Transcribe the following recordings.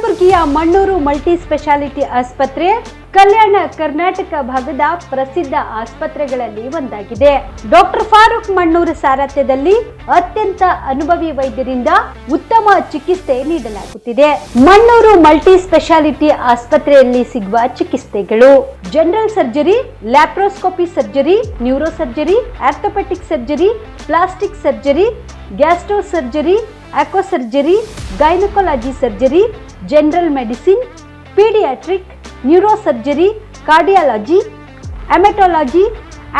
ಕಲಬುರಗಿಯ Mannur multi speciality ಆಸ್ಪತ್ರೆ ಕಲ್ಯಾಣ ಕರ್ನಾಟಕ ಭಾಗದ ಪ್ರಸಿದ್ಧ ಆಸ್ಪತ್ರೆಗಳಲ್ಲಿ ಒಂದಾಗಿದೆ. ಡಾಕ್ಟರ್ ಫಾರೂಕ್ ಮಣ್ಣೂರು ಸಾರಥ್ಯದಲ್ಲಿ ಅತ್ಯಂತ ಅನುಭವಿ ವೈದ್ಯರಿಂದ ಉತ್ತಮ ಚಿಕಿತ್ಸೆ ನೀಡಲಾಗುತ್ತಿದೆ. ಮಣ್ಣೂರು ಮಲ್ಟಿ ಸ್ಪೆಷಾಲಿಟಿ ಆಸ್ಪತ್ರೆಯಲ್ಲಿ ಸಿಗುವ ಚಿಕಿತ್ಸೆಗಳು: general surgery, laparoscopy surgery, neuro surgery, orthopaedic surgery, plastic surgery, gastro surgery, aqua surgery, gynaecology surgery, general medicine, paediatric, neuro surgery, cardiology, haematology,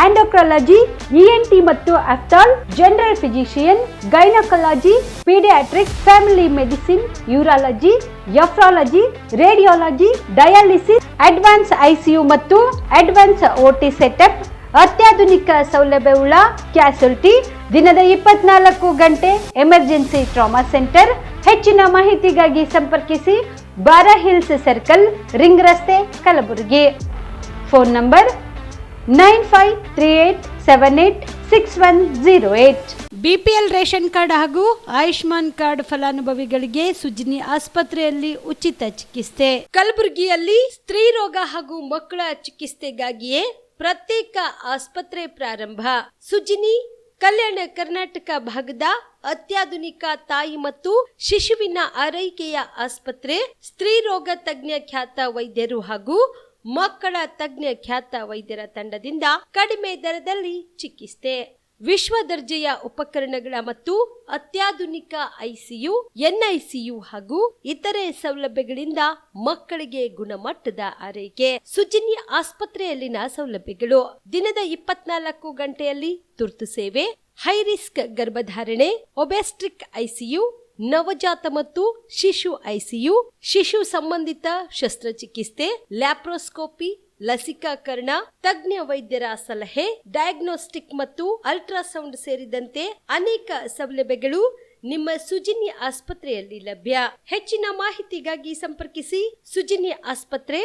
endocrinology, ENT ಮತ್ತು ophthal, general physician, gynaecology, paediatric, family medicine, urology, nephrology, radiology, dialysis, advance ICU ಮತ್ತು advance OT setup, ಅತ್ಯಾಧುನಿಕ ಸೌಲಭ್ಯವುಳ್ಳ ಕ್ಯಾಸುಲಿಟಿ, ದಿನದ 24 ಗಂಟೆ emergency trauma centre. ಹೆಚ್ಚಿನ ಮಾಹಿತಿಗಾಗಿ ಸಂಪರ್ಕಿಸಿ ಬಾರಾ hills circle, ring ರಸ್ತೆ, Kalaburagi. Phone number 9538786108. BPL ration card ಹಾಗೂ ಆಯುಷ್ಮಾನ್ ಕಾರ್ಡ್ ಫಲಾನುಭವಿಗಳಿಗೆ ಸುಜಿನಿ ಆಸ್ಪತ್ರೆಯಲ್ಲಿ ಉಚಿತ ಚಿಕಿತ್ಸೆ. ಕಲಬುರಗಿಯಲ್ಲಿ ಸ್ತ್ರೀ ರೋಗ ಹಾಗೂ ಮಕ್ಕಳ ಚಿಕಿತ್ಸೆಗಾಗಿಯೇ ಪ್ರತ್ಯೇಕ ಆಸ್ಪತ್ರೆ ಪ್ರಾರಂಭ. ಸುಜಿನಿ ಕಲ್ಯಾಣ ಕರ್ನಾಟಕ ಭಾಗದ ಅತ್ಯಾಧುನಿಕ ತಾಯಿ ಮತ್ತು ಶಿಶುವಿನ ಆರೈಕೆಯ ಆಸ್ಪತ್ರೆ. ಸ್ತ್ರೀ ರೋಗ ತಜ್ಞ ಖ್ಯಾತ ವೈದ್ಯರು ಹಾಗೂ ಮಕ್ಕಳ ತಜ್ಞ ಖ್ಯಾತ ವೈದ್ಯರ ತಂಡದಿಂದ ಕಡಿಮೆ ದರದಲ್ಲಿ ಚಿಕಿತ್ಸೆ, ವಿಶ್ವ ದರ್ಜೆಯ ಉಪಕರಣಗಳ ಮತ್ತು ಅತ್ಯಾಧುನಿಕ ಐಸಿಯು, ಎನ್ಐಸಿಯು ಹಾಗೂ ಇತರೆ ಸೌಲಭ್ಯಗಳಿಂದ ಮಕ್ಕಳಿಗೆ ಗುಣಮಟ್ಟದ ಆರೈಕೆ. ಸುಜಿನಿ ಆಸ್ಪತ್ರೆಯಲ್ಲಿನ ಸೌಲಭ್ಯಗಳು: ದಿನದ 24 ಗಂಟೆಯಲ್ಲಿ ತುರ್ತು ಸೇವೆ, ಹೈ ರಿಸ್ಕ್ ಗರ್ಭಧಾರಣೆ, ಒಬೆಸ್ಟ್ರಿಕ್ ಐಸಿಯು, ನವಜಾತ ಮತ್ತು ಶಿಶು ಐಸಿಯು, ಶಿಶು ಸಂಬಂಧಿತ ಶಸ್ತ್ರಚಿಕಿತ್ಸೆ, ಲ್ಯಾಪ್ರೋಸ್ಕೋಪಿ, ಲಸಿಕಾಕರಣ, ತಜ್ಞ ವೈದ್ಯರ ಸಲಹೆ, ಡಯಾಗ್ನೋಸ್ಟಿಕ್ ಮತ್ತು ಅಲ್ಟ್ರಾಸೌಂಡ್ ಸೇರಿದಂತೆ ಅನೇಕ ಸೌಲಭ್ಯಗಳು ನಿಮ್ಮ ಸುಜಿನಿ ಆಸ್ಪತ್ರೆಯಲ್ಲಿ ಲಭ್ಯ. ಹೆಚ್ಚಿನ ಮಾಹಿತಿಗಾಗಿ ಸಂಪರ್ಕಿಸಿ ಸುಜಿನಿ ಆಸ್ಪತ್ರೆ,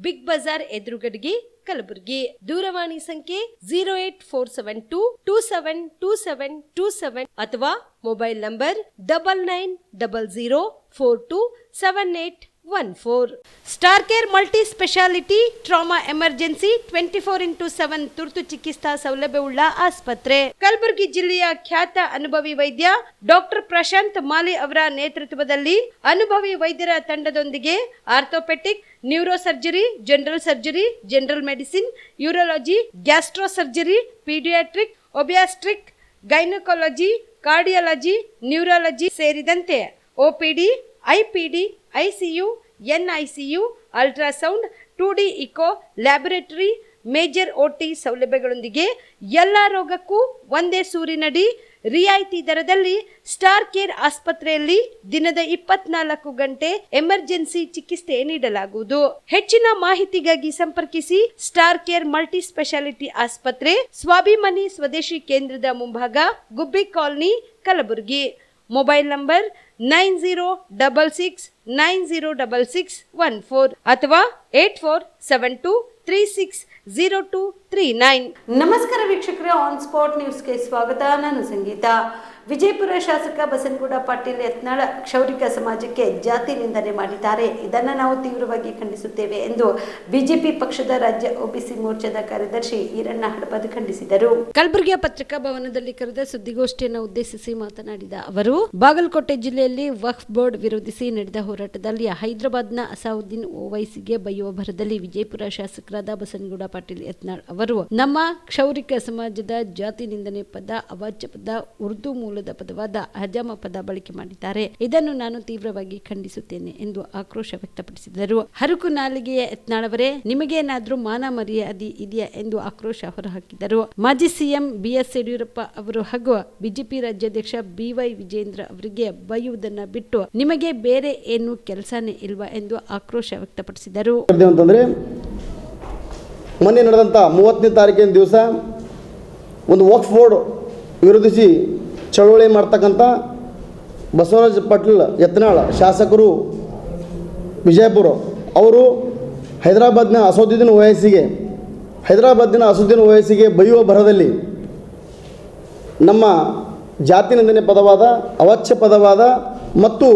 ಬಿಗ್ ಬಜಾರ್ ಎದುರುಗಡೆಗೆ, ಕಲಬುರಗಿ. ದೂರವಾಣಿ ಸಂಖ್ಯೆ 08472272727 ಅಥವಾ mobile number 9900427814. Star care multi speciality trauma emergency 24x7 ತುರ್ತು ಚಿಕಿತ್ಸಾ ಸೌಲಭ್ಯವುಳ್ಳ ಆಸ್ಪತ್ರೆ. ಕಲಬುರಗಿ ಜಿಲ್ಲೆಯ ಖ್ಯಾತ ಅನುಭವಿ ವೈದ್ಯ ಡಾಕ್ಟರ್ ಪ್ರಶಾಂತ್ ಮಾಲಿ ಅವರ ನೇತೃತ್ವದಲ್ಲಿ ಅನುಭವಿ ವೈದ್ಯರ ತಂಡದೊಂದಿಗೆ orthopaedic, neuro surgery, general surgery, general medicine, urology, gastro surgery, paediatric, obstetric, gynaecology, cardiology, neurology ಸೇರಿದಂತೆ OPD, IPD, ICU, NICU, ultrasound, 2D echo, laboratory, major OT ಸೌಲಭ್ಯಗಳೊಂದಿಗೆ ಎಲ್ಲ ರೋಗಕ್ಕೂ ಒಂದೇ ಸೂರಿನಡಿ ರಿಯಾಯಿತಿ ದರದಲ್ಲಿ ಸ್ಟಾರ್ ಕೇರ್ ಆಸ್ಪತ್ರೆಯಲ್ಲಿ ದಿನದ 24 ಗಂಟೆ ಎಮರ್ಜೆನ್ಸಿ ಚಿಕಿತ್ಸೆ ನೀಡಲಾಗುವುದು. ಹೆಚ್ಚಿನ ಮಾಹಿತಿಗಾಗಿ ಸಂಪರ್ಕಿಸಿ ಸ್ಟಾರ್ ಕೇರ್ ಮಲ್ಟಿ ಸ್ಪೆಷಾಲಿಟಿ ಆಸ್ಪತ್ರೆ, ಸ್ವಾಭಿಮಾನಿ ಸ್ವದೇಶಿ ಕೇಂದ್ರದ ಮುಂಭಾಗ, ಗುಬ್ಬಿ ಕಾಲನಿ, ಕಲಬುರಗಿ. ಮೊಬೈಲ್ ನಂಬರ್ 9066906614 ಅಥವಾ 8472360239. ನಮಸ್ಕಾರ ವೀಕ್ಷಕರೇ, ಆನ್ ಸ್ಪಾಟ್ ನ್ಯೂಸ್ಗೆ ಸ್ವಾಗತ. ನಾನು ಸಂಗೀತ. ವಿಜಯಪುರ ಶಾಸಕ ಬಸನಗೌಡ ಪಾಟೀಲ್ ಯತ್ನಾಳ್ ಕ್ಷೌರಿಕ ಸಮಾಜಕ್ಕೆ ಜಾತಿ ನಿಂದನೆ ಮಾಡಿದ್ದಾರೆ. ಇದನ್ನು ನಾವು ತೀವ್ರವಾಗಿ ಖಂಡಿಸುತ್ತೇವೆ ಎಂದು ಬಿಜೆಪಿ ಪಕ್ಷದ ರಾಜ್ಯ ಒಬಿಸಿ ಮೋರ್ಚಾದ ಕಾರ್ಯದರ್ಶಿ ಈರಣ್ಣ ಹಡಪದ್ ಖಂಡಿಸಿದರು. ಕಲಬುರಗಿಯ ಪತ್ರಿಕಾ ಭವನದಲ್ಲಿ ಕರೆದ ಸುದ್ದಿಗೋಷ್ಠಿಯನ್ನು ಉದ್ದೇಶಿಸಿ ಮಾತನಾಡಿದ ಅವರು, ಬಾಗಲಕೋಟೆ ಜಿಲ್ಲೆಯಲ್ಲಿ ವಕ್ಫ್ ಬೋರ್ಡ್ ವಿರೋಧಿಸಿ ನಡೆದ ಹೋರಾಟದಲ್ಲಿ ಹೈದರಾಬಾದ್ನ ಅಸಾವುದ್ದೀನ್ ಓವೈಸಿಗೆ ಬೈಯುವ ಭರದಲ್ಲಿ ವಿಜಯಪುರ ಶಾಸಕರಾದ ಬಸನಗೌಡ ಪಾಟೀಲ್ ಯತ್ನಾಳ್ ಅವರು ನಮ್ಮ ಕ್ಷೌರಿಕ ಸಮಾಜದ ಜಾತಿ ನಿಂದನೆ ಪದ, ಅವಾಚ್ಯ ಪದ, ಉರ್ದು ಮೂಲದ ಪದವಾದ ಹಜಾಮ ಪದ ಬಳಕೆ ಮಾಡಿದ್ದಾರೆ. ಇದನ್ನು ನಾನು ತೀವ್ರವಾಗಿ ಖಂಡಿಸುತ್ತೇನೆ ಎಂದು ಆಕ್ರೋಶ ವ್ಯಕ್ತಪಡಿಸಿದರು. ಹರಕು ನಾಲಿಗೆಯ ಯತ್ನಾಳ್ ಅವರೇ, ನಿಮಗೇನಾದ್ರೂ ಮಾನ ಮರ್ಯಾದೆ ಇದೆಯಾ ಎಂದು ಆಕ್ರೋಶ ಹೊರಹಾಕಿದರು. ಮಾಜಿ ಸಿಎಂ ಬಿಎಸ್ ಯಡಿಯೂರಪ್ಪ ಅವರು ಹಾಗೂ ಬಿಜೆಪಿ ರಾಜ್ಯಾಧ್ಯಕ್ಷ ಬಿವೈ ವಿಜೇಂದ್ರ ಅವರಿಗೆ ಬೈಯುವುದನ್ನ ಬಿಟ್ಟು ನಿಮಗೆ ಬೇರೆ ಏನು ಕೆಲಸನೇ ಇಲ್ವಾ ಎಂದು ಆಕ್ರೋಶ ವ್ಯಕ್ತಪಡಿಸಿದರು. ಮೊನ್ನೆ ನಡೆದಂಥ 30ನೇ ತಾರೀಕಿನ ದಿವಸ ಒಂದು ವಕ್ಫ್ ಬೋರ್ಡ್ ವಿರೋಧಿಸಿ ಚಳವಳಿ ಮಾಡ್ತಕ್ಕಂಥ ಬಸವರಾಜ ಪಾಟೀಲ್ ಯತ್ನಾಳ್ ಶಾಸಕರು ವಿಜಯಪುರ ಅವರು ಹೈದರಾಬಾದ್ನ ಅಸದುದ್ದೀನ್ ಓವೈಸಿಗೆ ಬೈಯುವ ಭರದಲ್ಲಿ ನಮ್ಮ ಜಾತಿ ನಿಂದನೆ ಪದವಾದ, ಅವಾಚ್ಯ ಪದವಾದ ಮತ್ತು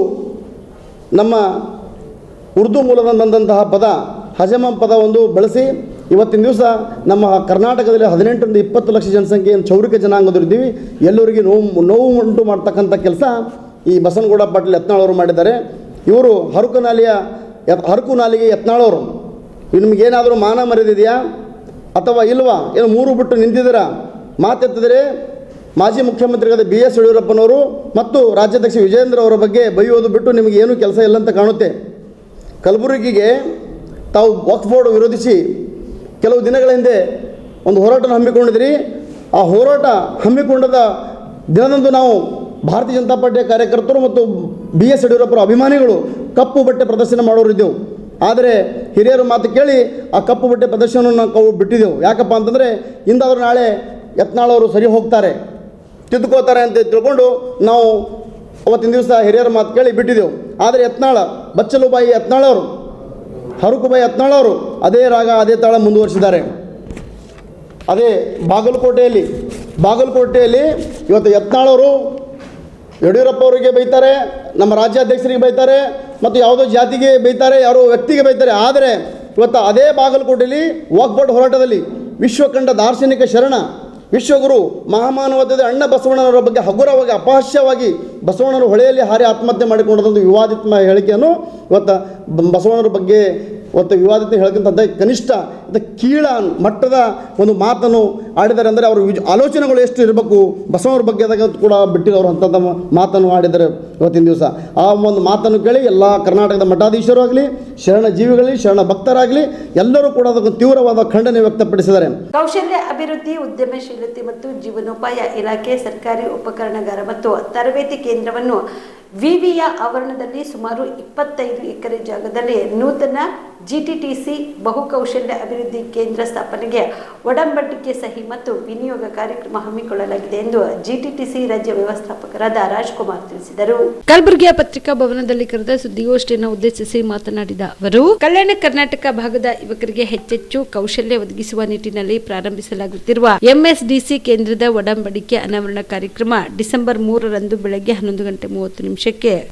ನಮ್ಮ ಉರ್ದು ಮೂಲದಿಂದ ಬಂದಂತಹ ಪದ ಹಜಮ ಪದ ಒಂದು ಬಳಸಿ ಇವತ್ತಿನ ದಿವಸ ನಮ್ಮ ಕರ್ನಾಟಕದಲ್ಲಿ 18ರಿಂದ 20 ಲಕ್ಷ ಜನಸಂಖ್ಯೆಯನ್ನು ಚೌರಿಕ ಜನಾಂಗದಲ್ಲಿದ್ದೀವಿ. ಎಲ್ಲರಿಗೆ ನೋವು ಉಂಟು ಮಾಡ್ತಕ್ಕಂಥ ಕೆಲಸ ಈ ಬಸನಗೌಡ ಪಾಟೀಲ್ ಯತ್ನಾಳ್ ಅವರು ಮಾಡಿದ್ದಾರೆ. ಇವರು ಹರಕು ನಾಲಿಗೆ ಯತ್ನಾಳ್ ಅವರು. ನಿಮಗೇನಾದರೂ ಮಾನ ಮರೆದಿದೆಯಾ ಅಥವಾ ಇಲ್ವಾ? ಏನು ಮೂರು ಬಿಟ್ಟು ನಿಂತಿದ್ದೀರಾ? ಮಾತೆತ್ತಿದರೆ ಮಾಜಿ ಮುಖ್ಯಮಂತ್ರಿಗಳಾದ BS ಯಡಿಯೂರಪ್ಪನವರು ಮತ್ತು ರಾಜ್ಯಾಧ್ಯಕ್ಷ ವಿಜಯೇಂದ್ರ ಅವರ ಬಗ್ಗೆ ಬೈಯೋದು ಬಿಟ್ಟು ನಿಮಗೆ ಏನೂ ಕೆಲಸ ಇಲ್ಲ ಅಂತ ಕಾಣುತ್ತೆ. ಕಲಬುರಗಿಗೆ ತಾವು ವಕ್ಫ್ ಬೋರ್ಡ್ ವಿರೋಧಿಸಿ ಕೆಲವು ದಿನಗಳ ಹಿಂದೆ ಒಂದು ಹೋರಾಟವನ್ನು ಹಮ್ಮಿಕೊಂಡಿದ್ರಿ. ಆ ಹೋರಾಟ ಹಮ್ಮಿಕೊಂಡದ ದಿನದಂದು ನಾವು ಭಾರತೀಯ ಜನತಾ ಪಾರ್ಟಿಯ ಕಾರ್ಯಕರ್ತರು ಮತ್ತು BS ಯಡಿಯೂರಪ್ಪರ ಅಭಿಮಾನಿಗಳು ಕಪ್ಪು ಬಟ್ಟೆ ಪ್ರದರ್ಶನ ಮಾಡೋರಿದ್ದೆವು. ಆದರೆ ಹಿರಿಯರ ಮಾತು ಕೇಳಿ ಆ ಕಪ್ಪು ಬಟ್ಟೆ ಪ್ರದರ್ಶನವನ್ನು ನಾವು ಬಿಟ್ಟಿದ್ದೆವು. ಯಾಕಪ್ಪ ಅಂತಂದರೆ ಇಂದಾದರೂ ನಾಳೆ ಯತ್ನಾಳ್ ಅವರು ಸರಿ ಹೋಗ್ತಾರೆ, ತಿದ್ದುಕೋತಾರೆ ಅಂತ ತಿಳ್ಕೊಂಡು ನಾವು ಅವತ್ತಿನ ದಿವಸ ಹಿರಿಯರ ಮಾತು ಕೇಳಿ ಬಿಟ್ಟಿದ್ದೆವು. ಆದರೆ ಬಚ್ಚಲುಬಾಯಿ ಯತ್ನಾಳ್ ಅವರು, ಹರಕುಬಾಯಿ ಯತ್ನಾಳ್ ಅವರು ಅದೇ ರಾಗ ಅದೇ ತಾಳ ಮುಂದುವರಿಸಿದ್ದಾರೆ. ಅದೇ ಬಾಗಲಕೋಟೆಯಲ್ಲಿ ಇವತ್ತು ಯತ್ನಾಳ್ ಅವರು ಯಡಿಯೂರಪ್ಪ ಅವರಿಗೆ ಬೈತಾರೆ, ನಮ್ಮ ರಾಜ್ಯಾಧ್ಯಕ್ಷರಿಗೆ ಬೈತಾರೆ ಮತ್ತು ಯಾವುದೋ ಜಾತಿಗೆ ಬೈತಾರೆ, ಯಾರೋ ವ್ಯಕ್ತಿಗೆ ಬೈತಾರೆ. ಆದರೆ ಇವತ್ತು ಅದೇ ಬಾಗಲಕೋಟೆಯಲ್ಲಿ ವಕ್ಫ್ ಬೋರ್ಡ್ ಹೋರಾಟದಲ್ಲಿ ವಿಶ್ವಕಂಡ ದಾರ್ಶನಿಕ ಶರಣ ವಿಶ್ವಗುರು ಮಹಾಮಾನವತೆ ಅಣ್ಣ ಬಸವಣ್ಣನವರ ಬಗ್ಗೆ ಹಗುರವಾಗಿ ಅಪಹಾಸ್ಯವಾಗಿ ಬಸವಣ್ಣನವರು ಹೊಳೆಯಲ್ಲಿ ಹಾರಿ ಆತ್ಮಹತ್ಯೆ ಮಾಡಿಕೊಂಡದೊಂದು ವಿವಾದಿತ ಹೇಳಿಕೆಯನ್ನು ಇವತ್ತು ಬಸವಣ್ಣರ ಬಗ್ಗೆ ವಿವಾದಿತ ಹೇಳಿದಂಥ ಕನಿಷ್ಠ ಕೀಳ ಮಟ್ಟದ ಒಂದು ಮಾತನ್ನು ಆಡಿದ್ದಾರೆ. ಅಂದರೆ ಅವರು ಆಲೋಚನೆಗಳು ಎಷ್ಟು ಇರಬೇಕು ಬಸವಣ್ಣರ ಬಗ್ಗೆ ಕೂಡ ಬಿಟ್ಟಿರೋರು ಅಂಥದ್ದು ಮಾತನ್ನು ಆಡಿದ್ದಾರೆ ಇವತ್ತಿನ ದಿವಸ. ಆ ಒಂದು ಮಾತನ್ನು ಕೇಳಿ ಎಲ್ಲ ಕರ್ನಾಟಕದ ಮಠಾಧೀಶರು ಆಗಲಿ, ಶರಣ ಜೀವಿಗಳಾಗಲಿ, ಶರಣ ಭಕ್ತರಾಗಲಿ ಎಲ್ಲರೂ ಕೂಡ ಅದಕ್ಕೆ ತೀವ್ರವಾದ ಖಂಡನೆ ವ್ಯಕ್ತಪಡಿಸಿದ್ದಾರೆ. ಕೌಶಲ್ಯ ಅಭಿವೃದ್ಧಿ, ಉದ್ಯಮಶೀಲತೆ ಮತ್ತು ಜೀವನೋಪಾಯ ಇಲಾಖೆ ಸರ್ಕಾರಿ ಉಪಕರಣಗಾರ ಮತ್ತು ತರಬೇತಿ ಕೇಂದ್ರವನ್ನು ವಿವಿಯ ಆವರಣದಲ್ಲಿ ಸುಮಾರು 25 ಎಕರೆ ಜಾಗದಲ್ಲಿ ನೂತನ GTTC ಬಹುಕೌಶಲ್ಯ ಅಭಿವೃದ್ಧಿ ಕೇಂದ್ರ ಸ್ಥಾಪನೆಗೆ ಒಡಂಬಡಿಕೆ ಸಹಿ ಮತ್ತು ವಿನಿಯೋಗ ಕಾರ್ಯಕ್ರಮ ಹಮ್ಮಿಕೊಳ್ಳಲಾಗಿದೆ ಎಂದು GTTC ರಾಜ್ಯ ವ್ಯವಸ್ಥಾಪಕರಾದ ರಾಜ್ಕುಮಾರ್ ತಿಳಿಸಿದರು. ಕಲಬುರಗಿಯ ಪತ್ರಿಕಾ ಭವನದಲ್ಲಿ ಕರೆದ ಸುದ್ದಿಗೋಷ್ಠಿಯನ್ನು ಉದ್ದೇಶಿಸಿ ಮಾತನಾಡಿದ ಅವರು, ಕಲ್ಯಾಣ ಕರ್ನಾಟಕ ಭಾಗದ ಯುವಕರಿಗೆ ಹೆಚ್ಚೆಚ್ಚು ಕೌಶಲ್ಯ ಒದಗಿಸುವ ನಿಟ್ಟಿನಲ್ಲಿ ಪ್ರಾರಂಭಿಸಲಾಗುತ್ತಿರುವ MSDC ಕೇಂದ್ರದ ಒಡಂಬಡಿಕೆ ಅನಾವರಣ ಕಾರ್ಯಕ್ರಮ ಡಿಸೆಂಬರ್ 3ರಂದು ಬೆಳಗ್ಗೆ 11:30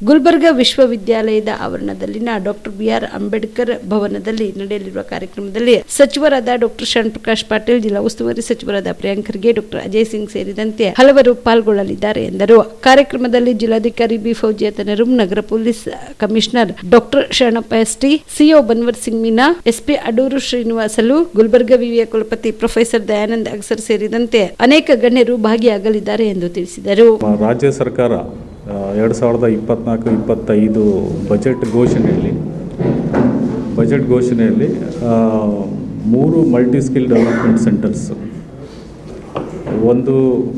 ಗುಲ್ಬರ್ಗಾ ವಿಶ್ವವಿದ್ಯಾಲಯದ ಆವರಣದಲ್ಲಿನ ಡಾಕ್ಟರ್ BR ಅಂಬೇಡ್ಕರ್ ಭವನದಲ್ಲಿ ನಡೆಯಲಿರುವ ಕಾರ್ಯಕ್ರಮದಲ್ಲಿ ಸಚಿವರಾದ ಡಾಕ್ಟರ್ ಶರಣ್ ಪ್ರಕಾಶ್ ಪಾಟೀಲ್, ಜಿಲ್ಲಾ ಉಸ್ತುವಾರಿ ಸಚಿವರಾದ ಪ್ರಿಯಾಂಕ್ ಖರ್ಗೆ, ಡಾಕ್ಟರ್ ಅಜಯ್ ಸಿಂಗ್ ಸೇರಿದಂತೆ ಹಲವರು ಪಾಲ್ಗೊಳ್ಳಲಿದ್ದಾರೆ ಎಂದರು. ಕಾರ್ಯಕ್ರಮದಲ್ಲಿ ಜಿಲ್ಲಾಧಿಕಾರಿ B ಫೌಜಿಯಾ ತನರುಮ್, ನಗರ police commissioner doctor Sharanappa ST, CO Banwar Singh Meena, SP Adur Srinivasalu, Gulbarga ವಿವಿಯ ಕುಲಪತಿ ಪ್ರೊಫೆಸರ್ ದಯಾನಂದ್ ಅಗಸರ್ ಸೇರಿದಂತೆ ಅನೇಕ ಗಣ್ಯರು ಭಾಗಿಯಾಗಲಿದ್ದಾರೆ ಎಂದು ತಿಳಿಸಿದರು. ರಾಜ್ಯ ಸರ್ಕಾರ 2024-25 ಬಜೆಟ್ ಘೋಷಣೆಯಲ್ಲಿ 3 ಮಲ್ಟಿ ಸ್ಕಿಲ್ ಡೆವಲಪ್ಮೆಂಟ್ ಸೆಂಟರ್ಸ್, ಒಂದು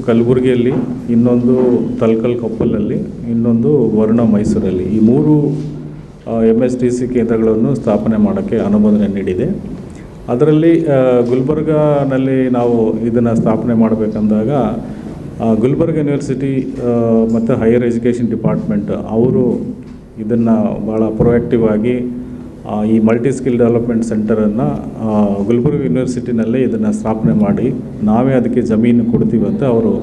ಕಲಬುರಗಿಯಲ್ಲಿ, ಇನ್ನೊಂದು ತಲಕಲ್ ಕೊಪ್ಪಲಲ್ಲಿ, ಇನ್ನೊಂದು ವರುಣ ಮೈಸೂರಲ್ಲಿ, ಈ 3 MSDC ಕೇಂದ್ರಗಳನ್ನು ಸ್ಥಾಪನೆ ಮಾಡೋಕ್ಕೆ ಅನುಮೋದನೆ ನೀಡಿದೆ. ಅದರಲ್ಲಿ ಗುಲ್ಬರ್ಗಾನಲ್ಲಿ ನಾವು ಇದನ್ನು ಸ್ಥಾಪನೆ ಮಾಡಬೇಕಂದಾಗ ಗುಲ್ಬರ್ಗ ಯೂನಿವರ್ಸಿಟಿ ಮತ್ತು ಹೈಯರ್ ಎಜುಕೇಷನ್ ಡಿಪಾರ್ಟ್ಮೆಂಟ್ ಅವರು ಇದನ್ನು ಭಾಳ ಪ್ರೊಯಾಕ್ಟಿವ್ ಆಗಿ ಈ ಮಲ್ಟಿ ಸ್ಕಿಲ್ ಡೆವಲಪ್ಮೆಂಟ್ ಸೆಂಟರನ್ನು ಗುಲ್ಬರ್ಗ ಯೂನಿವರ್ಸಿಟಿನಲ್ಲೇ ಇದನ್ನು ಸ್ಥಾಪನೆ ಮಾಡಿ ನಾವೇ ಅದಕ್ಕೆ ಜಮೀನು ಕೊಡ್ತೀವಿ ಅಂತ ಅವರು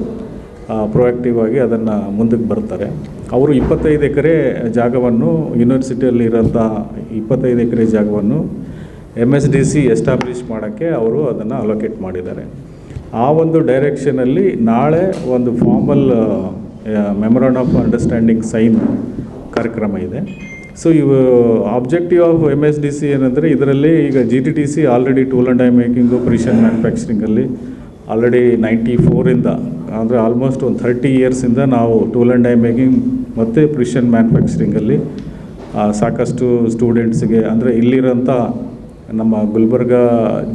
ಪ್ರೊಯಾಕ್ಟಿವ್ ಆಗಿ ಅದನ್ನು ಮುಂದಕ್ಕೆ ಬರ್ತಾರೆ. ಅವರು 25 ಎಕರೆ ಜಾಗವನ್ನು ಯೂನಿವರ್ಸಿಟಿಯಲ್ಲಿ ಇರೋಂಥ 25 ಎಕರೆ ಜಾಗವನ್ನು MSDC ಎಸ್ಟಾಬ್ಲಿಷ್ ಮಾಡೋಕ್ಕೆ ಅವರು ಅದನ್ನು ಅಲೋಕೇಟ್ ಮಾಡಿದ್ದಾರೆ. ಆ ಒಂದು ಡೈರೆಕ್ಷನಲ್ಲಿ ನಾಳೆ ಒಂದು formal memorandum of understanding sign ಕಾರ್ಯಕ್ರಮ ಇದೆ. ಸೊ ಇವು ಆಬ್ಜೆಕ್ಟಿವ್ ಆಫ್ MSDC ಏನಂದರೆ, ಇದರಲ್ಲಿ ಈಗ GTTC already tool and die making, precision ಮ್ಯಾನುಫ್ಯಾಕ್ಚರಿಂಗಲ್ಲಿ ಆಲ್ರೆಡಿ 94ಇಂದ ಅಂದರೆ ಆಲ್ಮೋಸ್ಟ್ ಒಂದು 30 ಇಯರ್ಸಿಂದ ನಾವು ಟೂಲ್ ಆ್ಯಂಡ್ ಡೈ ಮೇಕಿಂಗ್ ಮತ್ತು ಪ್ರಿಷನ್ ಮ್ಯಾನುಫ್ಯಾಕ್ಚರಿಂಗಲ್ಲಿ ಸಾಕಷ್ಟು ಸ್ಟೂಡೆಂಟ್ಸ್ಗೆ, ಅಂದರೆ ಇಲ್ಲಿರೋಂಥ ನಮ್ಮ ಗುಲ್ಬರ್ಗಾ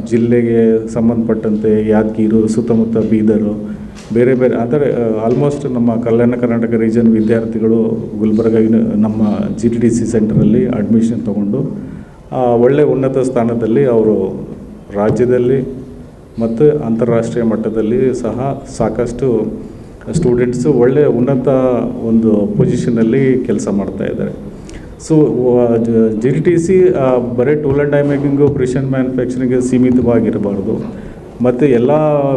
ಜಿಲ್ಲೆಗೆ ಸಂಬಂಧಪಟ್ಟಂತೆ ಯಾದಗಿರಿ, ಸುತ್ತಮುತ್ತ ಬೀದರು, ಬೇರೆ ಬೇರೆ ಅಂದರೆ ಆಲ್ಮೋಸ್ಟ್ ನಮ್ಮ ಕಲ್ಯಾಣ ಕರ್ನಾಟಕ ರೀಜನ್ ವಿದ್ಯಾರ್ಥಿಗಳು ಗುಲ್ಬರ್ಗಾ ನಮ್ಮ GTTC ಸೆಂಟರಲ್ಲಿ ಅಡ್ಮಿಷನ್ ತೊಗೊಂಡು ಒಳ್ಳೆಯ ಉನ್ನತ ಸ್ಥಾನದಲ್ಲಿ ಅವರು ರಾಜ್ಯದಲ್ಲಿ ಮತ್ತು ಅಂತಾರಾಷ್ಟ್ರೀಯ ಮಟ್ಟದಲ್ಲಿ ಸಹ ಸಾಕಷ್ಟು ಸ್ಟೂಡೆಂಟ್ಸು ಒಳ್ಳೆಯ ಉನ್ನತ ಒಂದು ಪೊಸಿಷನಲ್ಲಿ ಕೆಲಸ ಮಾಡ್ತಾಯಿದ್ದಾರೆ. ಸೊ GTTC ಬರೀ tool and die making, precision ಮ್ಯಾನುಫ್ಯಾಕ್ಚರಿಂಗ್ಗೆ ಸೀಮಿತವಾಗಿರಬಾರ್ದು ಮತ್ತು ಎಲ್ಲ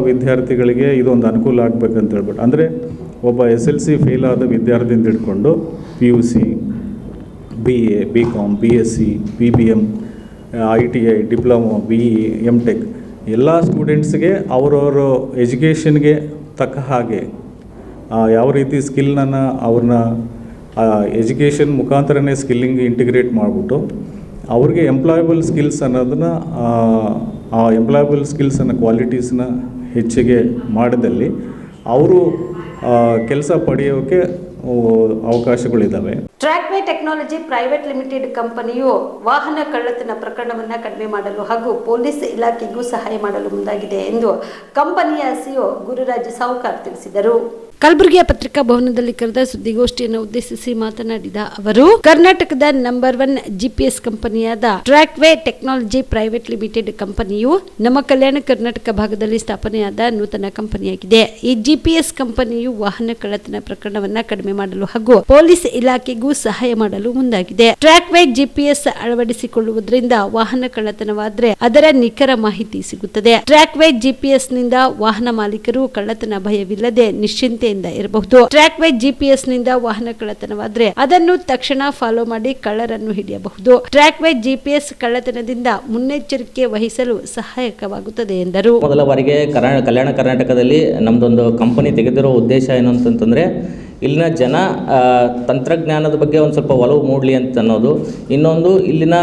ವಿದ್ಯಾರ್ಥಿಗಳಿಗೆ ಇದೊಂದು ಅನುಕೂಲ ಆಗಬೇಕಂತ ಹೇಳ್ಬಿಟ್ಟು, ಅಂದರೆ ಒಬ್ಬ SLC ಫೇಲ್ ಆದ ವಿದ್ಯಾರ್ಥಿಯಿಂದ ಹಿಡ್ಕೊಂಡು PUC, BA, BCom, BSc, BBM, ITI, diploma, BE, MTech ಎಲ್ಲ ಸ್ಟೂಡೆಂಟ್ಸ್ಗೆ ಅವರವ್ರ ಎಜುಕೇಷನ್ಗೆ ತಕ್ಕ ಹಾಗೆ ಯಾವ ರೀತಿ ಸ್ಕಿಲ್ನನ್ನು ಅವ್ರನ್ನ ಎಜುಕೇಷನ್ ಮುಖಾಂತರನೇ ಸ್ಕಿಲ್ಲಿಂಗ್ ಇಂಟಿಗ್ರೇಟ್ ಮಾಡಿಬಿಟ್ಟು ಅವ್ರಿಗೆ ಎಂಪ್ಲಾಯಬಲ್ ಸ್ಕಿಲ್ಸ್ ಅನ್ನೋದನ್ನು ಆ ಎಂಪ್ಲಾಯಬಲ್ ಸ್ಕಿಲ್ಸನ್ನು ಕ್ವಾಲಿಟೀಸ್ನ ಹೆಚ್ಚಿಗೆ ಮಾಡಿದಲ್ಲಿ ಅವರು ಕೆಲಸ ಪಡೆಯೋಕ್ಕೆ ಅವಕಾಶಗಳಿದ್ದಾವೆ. ಟ್ರ್ಯಾಕ್ವೇ ಟೆಕ್ನಾಲಜಿ ಪ್ರೈವೇಟ್ ಲಿಮಿಟೆಡ್ ಕಂಪನಿಯು ವಾಹನ ಕಳ್ಳತನ ಪ್ರಕರಣವನ್ನು ಕಡಿಮೆ ಮಾಡಲು ಹಾಗೂ ಪೊಲೀಸ್ ಇಲಾಖೆಗೂ ಸಹಾಯ ಮಾಡಲು ಮುಂದಾಗಿದೆ ಎಂದು ಕಂಪನಿಯ ಸಿಇಒ ಗುರುರಾಜ್ ಸಾವುಕಾರ್ ತಿಳಿಸಿದರು. ಕಲಬುರಗಿಯ ಪತ್ರಿಕಾ ಭವನದಲ್ಲಿ ಕರೆದ ಸುದ್ದಿಗೋಷ್ಠಿಯನ್ನು ಉದ್ದೇಶಿಸಿ ಮಾತನಾಡಿದ ಅವರು, ಕರ್ನಾಟಕದ ನಂಬರ್ 1 GPS ಕಂಪನಿಯಾದ ಟ್ರ್ಯಾಕ್ವೇ ಟೆಕ್ನಾಲಜಿ ಪ್ರೈವೇಟ್ ಲಿಮಿಟೆಡ್ ಕಂಪನಿಯು ನಮ್ಮ ಕಲ್ಯಾಣ ಕರ್ನಾಟಕ ಭಾಗದಲ್ಲಿ ಸ್ಥಾಪನೆಯಾದ ನೂತನ ಕಂಪನಿಯಾಗಿದೆ. ಈ GPS ಕಂಪನಿಯು ವಾಹನ ಕಳ್ಳತನ ಪ್ರಕರಣವನ್ನು ಕಡಿಮೆ ಮಾಡಲು ಹಾಗೂ ಪೊಲೀಸ್ ಇಲಾಖೆಗೂ ಸಹಾಯ ಮಾಡಲು ಮುಂದಾಗಿದೆ. ಟ್ರ್ಯಾಕ್ವೇ GPS ಅಳವಡಿಸಿಕೊಳ್ಳುವುದರಿಂದ ವಾಹನ ಕಳ್ಳತನವಾದರೆ ಅದರ ನಿಖರ ಮಾಹಿತಿ ಸಿಗುತ್ತದೆ. ಟ್ರ್ಯಾಕ್ವೇ GPS ನಿಂದ ವಾಹನ ಮಾಲೀಕರು ಕಳ್ಳತನ ಭಯವಿಲ್ಲದೆ ನಿಶ್ಚಿಂತೆ ಇರಬಹುದು. ಟ್ರ್ಯಾಕ್ವೇ GPS ನಿಂದ ವಾಹನ ಕಳ್ಳತನವಾದರೆ ಅದನ್ನು ತಕ್ಷಣ ಫಾಲೋ ಮಾಡಿ ಕಳ್ಳರನ್ನು ಹಿಡಿಯಬಹುದು. ಟ್ರ್ಯಾಕ್ವೇ GPS ಕಳ್ಳತನದಿಂದ ಮುನ್ನೆಚ್ಚರಿಕೆ ವಹಿಸಲು ಸಹಾಯಕವಾಗುತ್ತದೆ ಎಂದರು. ಮೊದಲ ಬಾರಿಗೆ ಕಲ್ಯಾಣ ಕರ್ನಾಟಕದಲ್ಲಿ ನಮ್ದೊಂದು ಕಂಪನಿ ತೆಗೆದಿರೋ ಉದ್ದೇಶ ಏನು ಅಂತಂತಂದರೆ, ಇಲ್ಲಿನ ಜನ ತಂತ್ರಜ್ಞಾನದ ಬಗ್ಗೆ ಒಂದು ಸ್ವಲ್ಪ ಒಲವು ಮೂಡಲಿ ಅಂತ ಅನ್ನೋದು. ಇನ್ನೊಂದು, ಇಲ್ಲಿನ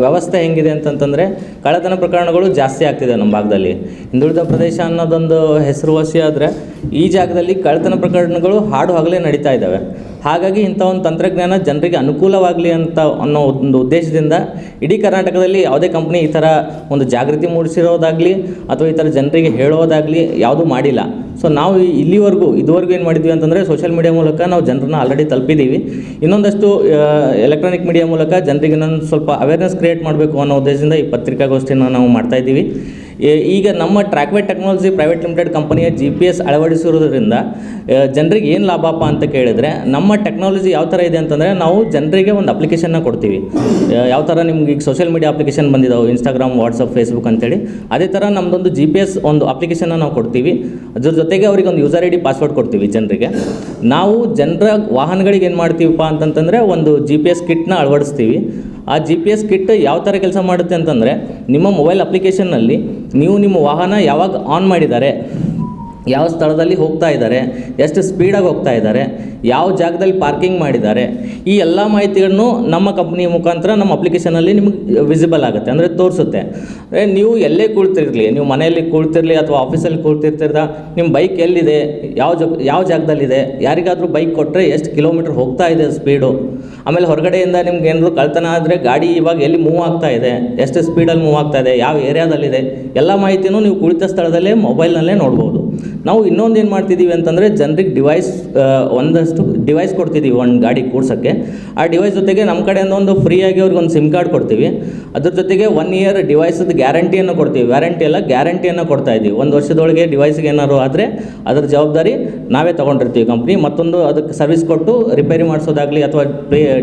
ವ್ಯವಸ್ಥೆ ಹೆಂಗಿದೆ ಅಂತಂತಂದರೆ ಕಳ್ಳತನ ಪ್ರಕರಣಗಳು ಜಾಸ್ತಿ ಆಗ್ತಿದೆ ನಮ್ಮ ಭಾಗದಲ್ಲಿ. ಹಿಂದುಳಿದ ಪ್ರದೇಶ ಅನ್ನೋದೊಂದು ಹೆಸರುವಾಸಿ ಆದರೆ ಈ ಜಾಗದಲ್ಲಿ ಕಳ್ಳತನ ಪ್ರಕರಣಗಳು ಹಾಡು ಹಗಲೇ ನಡೀತಾ ಇದ್ದಾವೆ. ಹಾಗಾಗಿ ಇಂಥ ಒಂದು ತಂತ್ರಜ್ಞಾನ ಜನರಿಗೆ ಅನುಕೂಲವಾಗಲಿ ಅಂತ ಅನ್ನೋ ಒಂದು ಉದ್ದೇಶದಿಂದ ಇಡೀ ಕರ್ನಾಟಕದಲ್ಲಿ ಯಾವುದೇ ಕಂಪ್ನಿ ಈ ಥರ ಒಂದು ಜಾಗೃತಿ ಮೂಡಿಸಿರೋದಾಗಲಿ ಅಥವಾ ಈ ಥರ ಜನರಿಗೆ ಹೇಳೋದಾಗಲಿ ಯಾವುದೂ ಮಾಡಿಲ್ಲ. ಸೊ ನಾವು ಇದುವರೆಗೂ ಏನು ಮಾಡಿದ್ವಿ ಅಂತಂದರೆ, ಸೋಷಿಯಲ್ ಮೀಡಿಯಾ ಮೂಲಕ ನಾವು ಜನರನ್ನ ಆಲ್ರೆಡಿ ತಲುಪಿದ್ದೀವಿ. ಇನ್ನೊಂದಷ್ಟು ಎಲೆಕ್ಟ್ರಾನಿಕ್ ಮೀಡಿಯಾ ಮೂಲಕ ಜನರಿಗೆ ಇನ್ನೊಂದು ಸ್ವಲ್ಪ ಅವೇರ್ನೆಸ್ ಕ್ರಿಯೇಟ್ ಮಾಡಬೇಕು ಅನ್ನೋ ಉದ್ದೇಶದಿಂದ ಈ ಪತ್ರಿಕಾಗೋಷ್ಠಿಯನ್ನು ನಾವು ಮಾಡ್ತಾಯಿದ್ದೀವಿ. ಈಗ ನಮ್ಮ ಟ್ರ್ಯಾಕ್ವೇ ಟೆಕ್ನಾಲಜಿ ಪ್ರೈವೇಟ್ ಲಿಮಿಟೆಡ್ ಕಂಪನಿಯ GPS ಅಳವಡಿಸಿರೋದ್ರಿಂದ ಜನರಿಗೆ ಏನು ಲಾಭಪ್ಪ ಅಂತ ಕೇಳಿದರೆ, ನಮ್ಮ ಟೆಕ್ನಾಲಜಿ ಯಾವ ಥರ ಇದೆ ಅಂತಂದರೆ, ನಾವು ಜನರಿಗೆ ಒಂದು ಅಪ್ಲಿಕೇಶನ್ನ ಕೊಡ್ತೀವಿ. ಯಾವ ಥರ ನಿಮ್ಗೆ ಈಗ ಸೋಷಿಯಲ್ ಮೀಡಿಯಾ ಅಪ್ಲಿಕೇಶನ್ ಬಂದಿದ್ದಾವೆ, ಇನ್ಸ್ಟಾಗ್ರಾಮ್, ವಾಟ್ಸಪ್, ಫೇಸ್ಬುಕ್ ಅಂತೇಳಿ, ಅದೇ ಥರ ನಮ್ಮದೊಂದು GPS ಒಂದು ಅಪ್ಲಿಕೇಶನ್ನ ನಾವು ಕೊಡ್ತೀವಿ. ಅದ್ರ ಜೊತೆಗೆ ಅವ್ರಿಗೆ ಒಂದು ಯೂಸರ್ ID ಪಾಸ್ವರ್ಡ್ ಕೊಡ್ತೀವಿ ಜನರಿಗೆ. ನಾವು ಜನರ ವಾಹನಗಳಿಗೆ ಏನು ಮಾಡ್ತೀವಪ್ಪ ಅಂತಂತಂದರೆ, ಒಂದು GPS ಕಿಟ್ನ ಅಳವಡಿಸ್ತೀವಿ. ಆ GPS ಕಿಟ್ ಯಾವ ಥರ ಕೆಲಸ ಮಾಡುತ್ತೆ ಅಂತಂದರೆ, ನಿಮ್ಮ ಮೊಬೈಲ್ ಅಪ್ಲಿಕೇಶನ್ನಲ್ಲಿ ನೀವು ನಿಮ್ಮ ವಾಹನ ಯಾವಾಗ ಆನ್ ಮಾಡಿದ್ದಾರೆ, ಯಾವ ಸ್ಥಳದಲ್ಲಿ ಹೋಗ್ತಾ ಇದ್ದಾರೆ, ಎಷ್ಟು ಸ್ಪೀಡಾಗಿ ಹೋಗ್ತಾ ಇದ್ದಾರೆ, ಯಾವ ಜಾಗದಲ್ಲಿ ಪಾರ್ಕಿಂಗ್ ಮಾಡಿದ್ದಾರೆ, ಈ ಎಲ್ಲ ಮಾಹಿತಿಗಳನ್ನು ನಮ್ಮ ಕಂಪ್ನಿ ಮುಖಾಂತರ ನಮ್ಮ ಅಪ್ಲಿಕೇಶನಲ್ಲಿ ನಿಮಗೆ ವಿಸಿಬಲ್ ಆಗುತ್ತೆ, ಅಂದರೆ ತೋರಿಸುತ್ತೆ. ನೀವು ಎಲ್ಲೇ ಕೂಳ್ತಿರಲಿ, ನೀವು ಮನೆಯಲ್ಲಿ ಕೂಳ್ತಿರಲಿ ಅಥವಾ ಆಫೀಸಲ್ಲಿ ಕೂಳ್ತಿರ್ತಿರ್ದ, ನಿಮ್ಮ ಬೈಕ್ ಎಲ್ಲಿದೆ, ಯಾವ ಜಾಗದಲ್ಲಿದೆ, ಯಾರಿಗಾದರೂ ಬೈಕ್ ಕೊಟ್ಟರೆ ಎಷ್ಟು ಕಿಲೋಮೀಟ್ರ್ ಹೋಗ್ತಾ ಇದೆ ಸ್ಪೀಡು, ಆಮೇಲೆ ಹೊರಗಡೆಯಿಂದ ನಿಮ್ಗೆ ಏನಾದರೂ ಕಳ್ತನ ಆದರೆ ಗಾಡಿ ಇವಾಗ ಎಲ್ಲಿ ಮೂವ್ ಆಗ್ತಾ ಇದೆ, ಎಷ್ಟು ಸ್ಪೀಡಲ್ಲಿ ಮೂವ್ ಆಗ್ತಾ ಇದೆ, ಯಾವ ಏರಿಯಾದಲ್ಲಿದೆ, ಎಲ್ಲ ಮಾಹಿತಿನೂ ನೀವು ಕುಳಿತ ಸ್ಥಳದಲ್ಲೇ ಮೊಬೈಲ್ನಲ್ಲೇ ನೋಡ್ಬೋದು. ನಾವು ಇನ್ನೊಂದು ಏನು ಮಾಡ್ತಿದ್ದೀವಿ ಅಂತಂದರೆ, ಜನರಿಗೆ ಒಂದಷ್ಟು ಡಿವೈಸ್ ಕೊಡ್ತಿದ್ದೀವಿ ಒಂದು ಗಾಡಿ ಕೂಡ್ಸೋಕ್ಕೆ. ಆ ಡಿವೈಸ್ ಜೊತೆಗೆ ನಮ್ಮ ಕಡೆಯಿಂದ ಒಂದು ಫ್ರೀಯಾಗಿ ಅವ್ರಿಗೆ ಒಂದು ಸಿಮ್ ಕಾರ್ಡ್ ಕೊಡ್ತೀವಿ. ಅದ್ರ ಜೊತೆಗೆ 1 ಇಯರ್ ಡಿವೈಸದ ಗ್ಯಾರಂಟಿಯನ್ನು ಕೊಡ್ತೀವಿ. ವ್ಯಾರಂಟಿ ಎಲ್ಲ ಗ್ಯಾರಂಟಿಯನ್ನು ಕೊಡ್ತಾ ಇದ್ದೀವಿ. 1 ವರ್ಷದೊಳಗೆ ಡಿವೈಸ್ಗೆ ಏನಾದ್ರು ಆದರೆ ಅದರ ಜವಾಬ್ದಾರಿ ನಾವೇ ತೊಗೊಂಡಿರ್ತೀವಿ ಕಂಪ್ನಿ. ಮತ್ತೊಂದು ಅದಕ್ಕೆ ಸರ್ವಿಸ್ ಕೊಟ್ಟು ರಿಪೇರಿ ಮಾಡಿಸೋದಾಗಲಿ ಅಥವಾ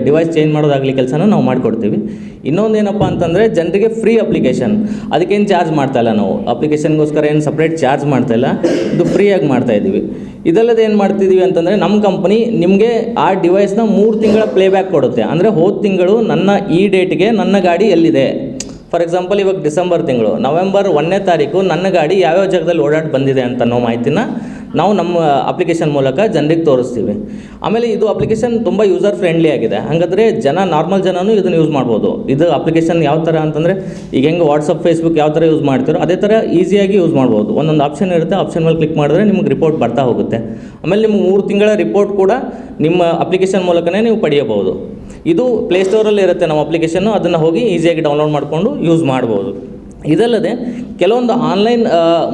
ಡಿವೈಸ್ ಚೇಂಜ್ ಮಾಡೋದಾಗಲಿ ಕೆಲಸನ ನಾವು ಮಾಡಿಕೊಡ್ತೀವಿ. ಇನ್ನೊಂದು ಏನಪ್ಪ ಅಂತಂದರೆ, ಜನರಿಗೆ ಫ್ರೀ ಅಪ್ಲಿಕೇಶನ್, ಅದಕ್ಕೇನು ಚಾರ್ಜ್ ಮಾಡ್ತಾಯಿಲ್ಲ. ನಾವು ಅಪ್ಲಿಕೇಶನ್ಗೋಸ್ಕರ ಏನು ಸಪ್ರೇಟ್ ಚಾರ್ಜ್ ಮಾಡ್ತಾಯಿಲ್ಲ, ಇದು ಫ್ರೀಯಾಗಿ ಮಾಡ್ತಾಯಿದ್ದೀವಿ. ಇದಲ್ಲದೆ ಏನು ಮಾಡ್ತಿದ್ದೀವಿ ಅಂತಂದರೆ, ನಮ್ಮ ಕಂಪನಿ ನಿಮಗೆ ಆ ಡಿವೈಸ್ನ 3 ತಿಂಗಳ ಪ್ಲೇಬ್ಯಾಕ್ ಕೊಡುತ್ತೆ. ಅಂದರೆ ಹೋದ ತಿಂಗಳು ನನ್ನ ಈ ಡೇಟ್ಗೆ ನನ್ನ ಗಾಡಿ ಎಲ್ಲಿದೆ, ಫಾರ್ ಎಕ್ಸಾಂಪಲ್ ಇವಾಗ ಡಿಸೆಂಬರ್ ತಿಂಗಳು, ನವೆಂಬರ್ 1ನೇ ತಾರೀಕು ನನ್ನ ಗಾಡಿ ಯಾವ್ಯಾವ ಜಾಗದಲ್ಲಿ ಓಡಾಡಿ ಬಂದಿದೆ ಅಂತ ಅನ್ನೋ ಮಾಹಿತಿನ ನಾವು ನಮ್ಮ ಅಪ್ಲಿಕೇಶನ್ ಮೂಲಕ ಜನರಿಗೆ ತೋರಿಸ್ತೀವಿ. ಆಮೇಲೆ ಇದು ಅಪ್ಲಿಕೇಶನ್ ತುಂಬ ಯೂಸರ್ ಫ್ರೆಂಡ್ಲಿ ಆಗಿದೆ. ಹಾಗಾದರೆ ನಾರ್ಮಲ್ ಜನನೂ ಇದನ್ನು ಯೂಸ್ ಮಾಡ್ಬೋದು. ಇದು ಅಪ್ಲಿಕೇಶನ್ ಯಾವ ಥರ ಅಂತಂದರೆ, ಈಗ ಹೆಂಗೆ ವಾಟ್ಸಪ್, ಫೇಸ್ಬುಕ್ ಯಾವ ಥರ ಯೂಸ್ ಮಾಡ್ತೀರೋ ಅದೇ ಥರ ಈಸಿಯಾಗಿ ಯೂಸ್ ಮಾಡ್ಬೋದು. ಒಂದೊಂದು ಆಪ್ಷನ್ ಇರುತ್ತೆ, ಆಪ್ಷನ್ ಮೇಲೆ ಕ್ಲಿಕ್ ಮಾಡಿದ್ರೆ ನಿಮಗೆ ರಿಪೋರ್ಟ್ ಬರ್ತಾ ಹೋಗುತ್ತೆ. ಆಮೇಲೆ ನಿಮ್ಗೆ 3 ತಿಂಗಳ ರಿಪೋರ್ಟ್ ಕೂಡ ನಿಮ್ಮ ಅಪ್ಲಿಕೇಶನ್ ಮೂಲಕನೇ ನೀವು ಪಡೆಯಬಹುದು. ಇದು ಪ್ಲೇಸ್ಟೋರಲ್ಲಿ ಇರುತ್ತೆ ನಮ್ಮ ಅಪ್ಲಿಕೇಶನ್ನು, ಅದನ್ನು ಹೋಗಿ ಈಸಿಯಾಗಿ ಡೌನ್ಲೋಡ್ ಮಾಡಿಕೊಂಡು ಯೂಸ್ ಮಾಡ್ಬೋದು. ಇದಲ್ಲದೆ ಕೆಲವೊಂದು ಆನ್ಲೈನ್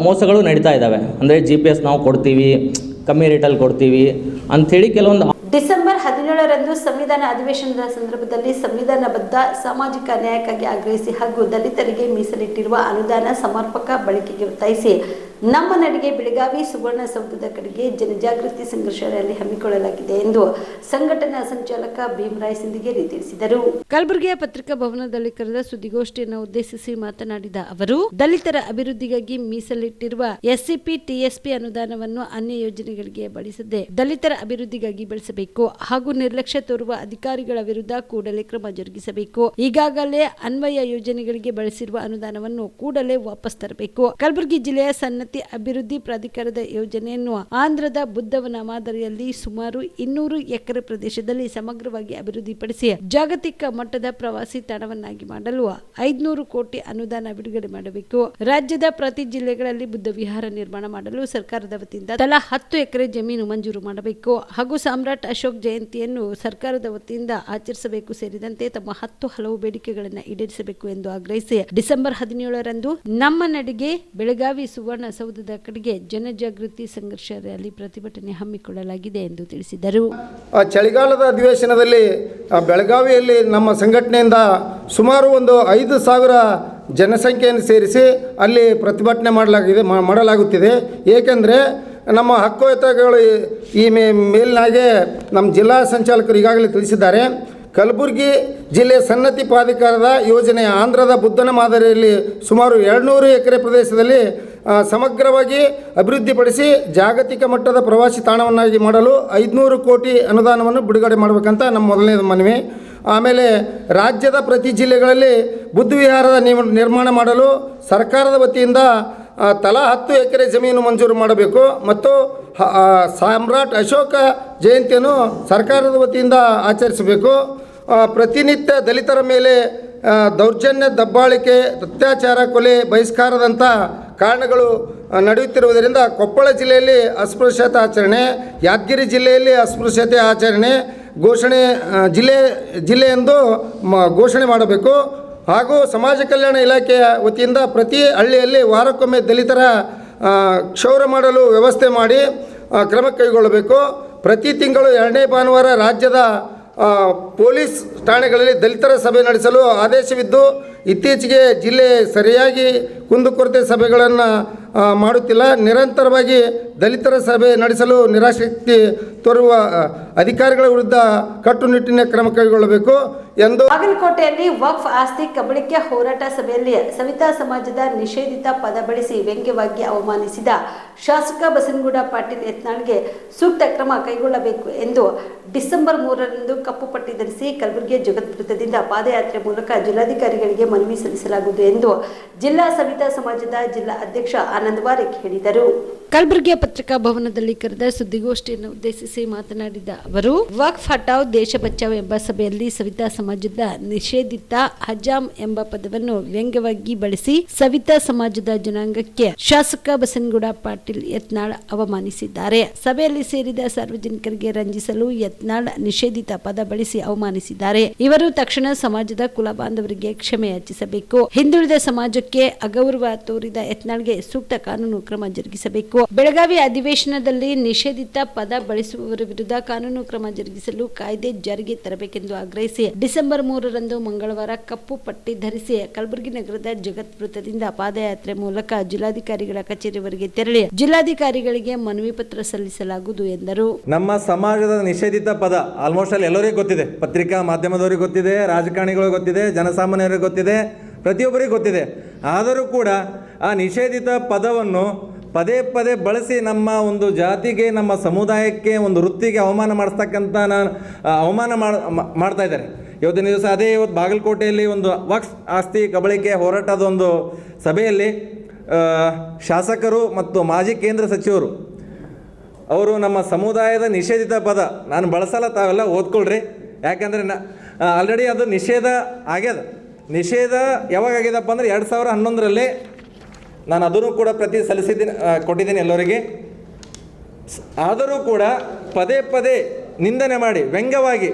ಮೋಸಗಳು ನಡೀತಾ ಇದ್ದಾವೆ. ಅಂದರೆ GPS ನಾವು ಕೊಡ್ತೀವಿ, ಕಮ್ಮಿ ರೇಟಲ್ಲಿ ಕೊಡ್ತೀವಿ ಅಂಥೇಳಿ ಕೆಲವೊಂದು. ಡಿಸೆಂಬರ್ 17ರಂದು ಸಂವಿಧಾನ ಅಧಿವೇಶನದ ಸಂದರ್ಭದಲ್ಲಿ ಸಂವಿಧಾನಬದ್ಧ ಸಾಮಾಜಿಕ ನ್ಯಾಯಕ್ಕಾಗಿ ಆಗ್ರಹಿಸಿ ಹಾಗೂ ದಲಿತರಿಗೆ ಮೀಸಲಿಟ್ಟಿರುವ ಅನುದಾನ ಸಮರ್ಪಕ ಬಳಕೆಗೆ ಒತ್ತಾಯಿಸಿ ನಮ್ಮ ನಡಿಗೆ ಬೆಳಗಾವಿ ಸುವರ್ಣಸೌಧದ ಕಡೆಗೆ ಜನಜಾಗೃತಿ ಸಂಘರ್ಷ ರ್ಯಾಲಿ ಹಮ್ಮಿಕೊಳ್ಳಲಾಗಿದೆ ಎಂದು ಸಂಘಟನಾ ಸಂಚಾಲಕ ಭೀಮರಾಯ್ ಸಿಂದಿಗೇರಿ ತಿಳಿಸಿದರು. ಕಲಬುರಗಿಯ ಪತ್ರಿಕಾ ಭವನದಲ್ಲಿ ಕರೆದ ಸುದ್ದಿಗೋಷ್ಠಿಯನ್ನು ಉದ್ದೇಶಿಸಿ ಮಾತನಾಡಿದ ಅವರು, ದಲಿತರ ಅಭಿವೃದ್ಧಿಗಾಗಿ ಮೀಸಲಿಟ್ಟಿರುವ ಎಸ್ಸಿಪಿ ಟಿಎಸ್ಪಿ ಅನುದಾನವನ್ನು ಅನ್ಯ ಯೋಜನೆಗಳಿಗೆ ಬಳಸದೆ ದಲಿತರ ಅಭಿವೃದ್ಧಿಗಾಗಿ ಬಳಸಬೇಕು ಹಾಗೂ ನಿರ್ಲಕ್ಷ್ಯ ತೋರುವ ಅಧಿಕಾರಿಗಳ ವಿರುದ್ಧ ಕೂಡಲೇ ಕ್ರಮ ಜರುಗಿಸಬೇಕು. ಈಗಾಗಲೇ ಅನ್ವಯ ಯೋಜನೆಗಳಿಗೆ ಬಳಸಿರುವ ಅನುದಾನವನ್ನು ಕೂಡಲೇ ವಾಪಸ್ ತರಬೇಕು. ಕಲಬುರಗಿ ಜಿಲ್ಲೆಯ ಸನ್ನತಿ ಅಭಿವೃದ್ಧಿ ಪ್ರಾಧಿಕಾರದ ಯೋಜನೆಯನ್ನು ಆಂಧ್ರದ ಬುದ್ಧವನ ಮಾದರಿಯಲ್ಲಿ ಸುಮಾರು 200 ಎಕರೆ ಪ್ರದೇಶದಲ್ಲಿ ಸಮಗ್ರವಾಗಿ ಅಭಿವೃದ್ಧಿಪಡಿಸಿ ಜಾಗತಿಕ ಮಟ್ಟದ ಪ್ರವಾಸಿ ತಾಣವನ್ನಾಗಿ ಮಾಡಲು 500 ಕೋಟಿ ಅನುದಾನ ಬಿಡುಗಡೆ ಮಾಡಬೇಕು. ರಾಜ್ಯದ ಪ್ರತಿ ಜಿಲ್ಲೆಗಳಲ್ಲಿ ಬುದ್ಧ ವಿಹಾರ ನಿರ್ಮಾಣ ಮಾಡಲು ಸರ್ಕಾರದ ವತಿಯಿಂದ ತಲಾ 10 ಎಕರೆ ಜಮೀನು ಮಂಜೂರು ಮಾಡಬೇಕು ಹಾಗೂ ಸಾಮ್ರಾಟ್ ಅಶೋಕ್ ಜಯಂತಿಯನ್ನು ಸರ್ಕಾರದ ವತಿಯಿಂದ ಆಚರಿಸಬೇಕು ಸೇರಿದಂತೆ ತಮ್ಮ 10 ಹಲವು ಬೇಡಿಕೆಗಳನ್ನು ಈಡೇರಿಸಬೇಕು ಎಂದು ಆಗ್ರಹಿಸಿ ಡಿಸೆಂಬರ್ 17ರಂದು ನಮ್ಮ ನಡಿಗೆ ಬೆಳಗಾವಿ ಸುವರ್ಣಸೌಧದ ಕಡೆಗೆ ಜನಜಾಗೃತಿ ಸಂಘರ್ಷ ರ್ಯಾಲಿ ಪ್ರತಿಭಟನೆ ಹಮ್ಮಿಕೊಳ್ಳಲಾಗಿದೆ ಎಂದು ತಿಳಿಸಿದರು. ಚಳಿಗಾಲದ ಅಧಿವೇಶನದಲ್ಲಿ ಬೆಳಗಾವಿಯಲ್ಲಿ ನಮ್ಮ ಸಂಘಟನೆಯಿಂದ ಸುಮಾರು ಒಂದು 5,000 ಜನಸಂಖ್ಯೆಯನ್ನು ಸೇರಿಸಿ ಅಲ್ಲಿ ಪ್ರತಿಭಟನೆ ಮಾಡಲಾಗುತ್ತಿದೆ. ಏಕೆಂದರೆ ನಮ್ಮ ಹಕ್ಕುಹಿತಗಳು ಈ ಮೇಲಿನಾಗೆ ನಮ್ಮ ಜಿಲ್ಲಾ ಸಂಚಾಲಕರು ಈಗಾಗಲೇ ತಿಳಿಸಿದ್ದಾರೆ. ಕಲಬುರಗಿ ಜಿಲ್ಲೆ ಸನ್ನತಿ ಪ್ರಾಧಿಕಾರದ ಯೋಜನೆ ಆಂಧ್ರದ ಬುದ್ಧನ ಮಾದರಿಯಲ್ಲಿ ಸುಮಾರು 200 ಎಕರೆ ಪ್ರದೇಶದಲ್ಲಿ ಸಮಗ್ರವಾಗಿ ಅಭಿವೃದ್ಧಿಪಡಿಸಿ ಜಾಗತಿಕ ಮಟ್ಟದ ಪ್ರವಾಸಿ ತಾಣವನ್ನಾಗಿ ಮಾಡಲು 500 ಕೋಟಿ ಅನುದಾನವನ್ನು ಬಿಡುಗಡೆ ಮಾಡಬೇಕಂತ ನಮ್ಮ ಮೊದಲನೇ ಮನವಿ. ಆಮೇಲೆ ರಾಜ್ಯದ ಪ್ರತಿ ಜಿಲ್ಲೆಗಳಲ್ಲಿ ಬುದ್ಧ ವಿಹಾರದ ನಿರ್ಮಾಣ ಮಾಡಲು ಸರ್ಕಾರದ ವತಿಯಿಂದ ತಲಾ 10 ಎಕರೆ ಜಮೀನು ಮಂಜೂರು ಮಾಡಬೇಕು ಮತ್ತು ಸಾಮ್ರಾಟ್ ಅಶೋಕ ಜಯಂತಿಯನ್ನು ಸರ್ಕಾರದ ವತಿಯಿಂದ ಆಚರಿಸಬೇಕು. ಪ್ರತಿನಿತ್ಯ ದಲಿತರ ಮೇಲೆ ದೌರ್ಜನ್ಯ, ದಬ್ಬಾಳಿಕೆ, ಅತ್ಯಾಚಾರ, ಕೊಲೆ, ಬಹಿಷ್ಕಾರದಂಥ ಕಾರಣಗಳು ನಡೆಯುತ್ತಿರುವುದರಿಂದ ಕೊಪ್ಪಳ ಜಿಲ್ಲೆಯಲ್ಲಿ ಅಸ್ಪೃಶ್ಯತೆ ಆಚರಣೆ, ಯಾದಗಿರಿ ಜಿಲ್ಲೆಯಲ್ಲಿ ಅಸ್ಪೃಶ್ಯತೆ ಆಚರಣೆ ಜಿಲ್ಲೆ ಎಂದು ಘೋಷಣೆ ಮಾಡಬೇಕು. ಹಾಗೂ ಸಮಾಜ ಕಲ್ಯಾಣ ಇಲಾಖೆಯ ವತಿಯಿಂದ ಪ್ರತಿ ಹಳ್ಳಿಯಲ್ಲಿ ವಾರಕ್ಕೊಮ್ಮೆ ದಲಿತರ ಕ್ಷೌರ ಮಾಡಲು ವ್ಯವಸ್ಥೆ ಮಾಡಿ ಕ್ರಮ ಕೈಗೊಳ್ಳಬೇಕು. ಪ್ರತಿ ತಿಂಗಳು 2ನೇ ಭಾನುವಾರ ರಾಜ್ಯದ ಪೊಲೀಸ್ ಠಾಣೆಗಳಲ್ಲಿ ದಲಿತರ ಸಭೆ ನಡೆಸಲು ಆದೇಶವಿದ್ದು, ಇತ್ತೀಚೆಗೆ ಜಿಲ್ಲೆ ಸರಿಯಾಗಿ ಕುಂದುಕೊರತೆ ಸಭೆಗಳನ್ನು ಮಾಡುತ್ತಿಲ್ಲ. ನಿರಂತರವಾಗಿ ದಲಿತರ ಸಭೆ ನಡೆಸಲು ನಿರಾಸಕ್ತಿ ತೋರುವ ಅಧಿಕಾರಿಗಳ ವಿರುದ್ಧ ಕಟ್ಟುನಿಟ್ಟಿನ ಕ್ರಮ ಕೈಗೊಳ್ಳಬೇಕು ಎಂದು. ಬಾಗಲಕೋಟೆಯಲ್ಲಿ ವಕ್ಫ್ ಆಸ್ತಿ ಕಬಳಿಕೆ ಹೋರಾಟ ಸಭೆಯಲ್ಲಿ ಸವಿತಾ ಸಮಾಜದ ನಿಷೇಧಿತ ಪದ ಬಳಸಿ ವ್ಯಂಗ್ಯವಾಗಿ ಅವಮಾನಿಸಿದ ಶಾಸಕ ಬಸನಗೌಡ ಪಾಟೀಲ್ ಯತ್ನಾಳ್ಗೆ ಸೂಕ್ತ ಕ್ರಮ ಕೈಗೊಳ್ಳಬೇಕು ಎಂದು ಡಿಸೆಂಬರ್ 3ರಂದು ಕಪ್ಪು ಪಟ್ಟಿ ಧರಿಸಿ ಕಲಬುರಗಿಯ ಜಗತ್ ವೃತ್ತದಿಂದ ಪಾದಯಾತ್ರೆ ಮೂಲಕ ಜಿಲ್ಲಾಧಿಕಾರಿಗಳಿಗೆ ಮನವಿ ಸಲ್ಲಿಸಲಾಗುವುದು ಎಂದು ಜಿಲ್ಲಾ ಸವಿತಾ ಸಮಾಜದ ಜಿಲ್ಲಾ ಅಧ್ಯಕ್ಷ ಆನಂದ್ ವಾರಿಕ್ ಹೇಳಿದರು. ಕಲಬುರಗಿಯ ಪತ್ರಿಕಾ ಭವನದಲ್ಲಿ ಕರೆದ ಸುದ್ದಿಗೋಷ್ಠಿಯನ್ನು ಉದ್ದೇಶಿಸಿ ಮಾತನಾಡಿದ ಅವರು, ವಕ್ಫ್ ಹಟಾವ್ ದೇಶ ಬಚಾವ್ ಎಂಬ ಸಭೆಯಲ್ಲಿ ಸವಿತಾ ಸಮಾಜದ ನಿಷೇಧಿತ ಹಜಾಮ್ ಎಂಬ ಪದವನ್ನು ವ್ಯಂಗ್ಯವಾಗಿ ಬಳಸಿ ಸವಿತಾ ಸಮಾಜದ ಜನಾಂಗಕ್ಕೆ ಶಾಸಕ ಬಸನಗೌಡ ಪಾಟೀಲ್ ಯತ್ನಾಳ್ ಅವಮಾನಿಸಿದ್ದಾರೆ. ಸಭೆಯಲ್ಲಿ ಸೇರಿದ ಸಾರ್ವಜನಿಕರಿಗೆ ರಂಜಿಸಲು ಯತ್ನಾಳ್ ನಿಷೇಧಿತ ಪದ ಬಳಸಿ ಅವಮಾನಿಸಿದ್ದಾರೆ. ಇವರು ತಕ್ಷಣ ಸಮಾಜದ ಕುಲ ಬಾಂಧವರಿಗೆ ಕ್ಷಮೆ ಯಾಚಿಸಬೇಕು. ಹಿಂದುಳಿದ ಸಮಾಜಕ್ಕೆ ಅಗೌರವ ತೋರಿದ ಯತ್ನಾಳ್ಗೆ ಸೂಕ್ತ ಕಾನೂನು ಕ್ರಮ ಜರುಗಿಸಬೇಕು. ಬೆಳಗಾವಿ ಅಧಿವೇಶನದಲ್ಲಿ ನಿಷೇಧಿತ ಪದ ಬಳಸುವವರ ವಿರುದ್ಧ ಕಾನೂನು ಕ್ರಮ ಜರುಗಿಸಲು ಕಾಯ್ದೆ ಜಾರಿಗೆ ತರಬೇಕೆಂದು ಆಗ್ರಹಿಸಿ ಡಿಸೆಂಬರ್ 3ರಂದು ಮಂಗಳವಾರ ಕಪ್ಪು ಪಟ್ಟಿ ಧರಿಸಿ ಕಲಬುರಗಿ ನಗರದ ಜಗತ್ ವೃತ್ತದಿಂದ ಪಾದಯಾತ್ರೆ ಮೂಲಕ ಜಿಲ್ಲಾಧಿಕಾರಿಗಳ ಕಚೇರಿವರೆಗೆ ತೆರಳಿ ಜಿಲ್ಲಾಧಿಕಾರಿಗಳಿಗೆ ಮನವಿ ಪತ್ರ ಸಲ್ಲಿಸಲಾಗುವುದು ಎಂದರು. ನಮ್ಮ ಸಮಾಜದ ನಿಷೇಧಿತ ಪದ ಆಲ್ಮೋಸ್ಟ್ ಅಲ್ಲಿ ಎಲ್ಲರಿಗೂ ಗೊತ್ತಿದೆ, ಪತ್ರಿಕಾ ಮಾಧ್ಯಮದವರಿಗೆ ಗೊತ್ತಿದೆ, ರಾಜಕಾರಣಿಗಳಿಗೆ ಗೊತ್ತಿದೆ, ಜನಸಾಮಾನ್ಯರಿಗೆ ಗೊತ್ತಿದೆ, ಪ್ರತಿಯೊಬ್ಬರಿಗೂ ಗೊತ್ತಿದೆ. ಆದರೂ ಕೂಡ ಆ ನಿಷೇಧಿತ ಪದವನ್ನು ಪದೇ ಪದೇ ಬಳಸಿ ನಮ್ಮ ಒಂದು ಜಾತಿಗೆ, ನಮ್ಮ ಸಮುದಾಯಕ್ಕೆ, ಒಂದು ವೃತ್ತಿಗೆ ಅವಮಾನ ಮಾಡ್ತಾ ಇದ್ದಾರೆ. ಇವತ್ತಿನ ದಿವಸ ಇವತ್ತು ಬಾಗಲಕೋಟೆಯಲ್ಲಿ ಒಂದು ವಕ್ಫ್ ಆಸ್ತಿ ಕಬಳಿಕೆ ಹೋರಾಟದ ಒಂದು ಸಭೆಯಲ್ಲಿ ಶಾಸಕರು ಮತ್ತು ಮಾಜಿ ಕೇಂದ್ರ ಸಚಿವರು ಅವರು ನಮ್ಮ ಸಮುದಾಯದ ನಿಷೇಧಿತ ಪದ ನಾನು ಬಳಸಲ್ಲ, ತಾವೆಲ್ಲ ಓದ್ಕೊಳ್ರಿ. ಯಾಕಂದರೆ ಆಲ್ರೆಡಿ ಅದು ನಿಷೇಧ ಆಗ್ಯದ. ನಿಷೇಧ ಯಾವಾಗ ಆಗ್ಯದಪ್ಪ ಅಂದರೆ 2011ರಲ್ಲಿ ನಾನು ಅದನ್ನು ಕೂಡ ಕೊಟ್ಟಿದ್ದೀನಿ ಎಲ್ಲರಿಗೆ. ಆದರೂ ಕೂಡ ಪದೇ ಪದೇ ನಿಂದನೆ ಮಾಡಿ ವ್ಯಂಗ್ಯವಾಗಿ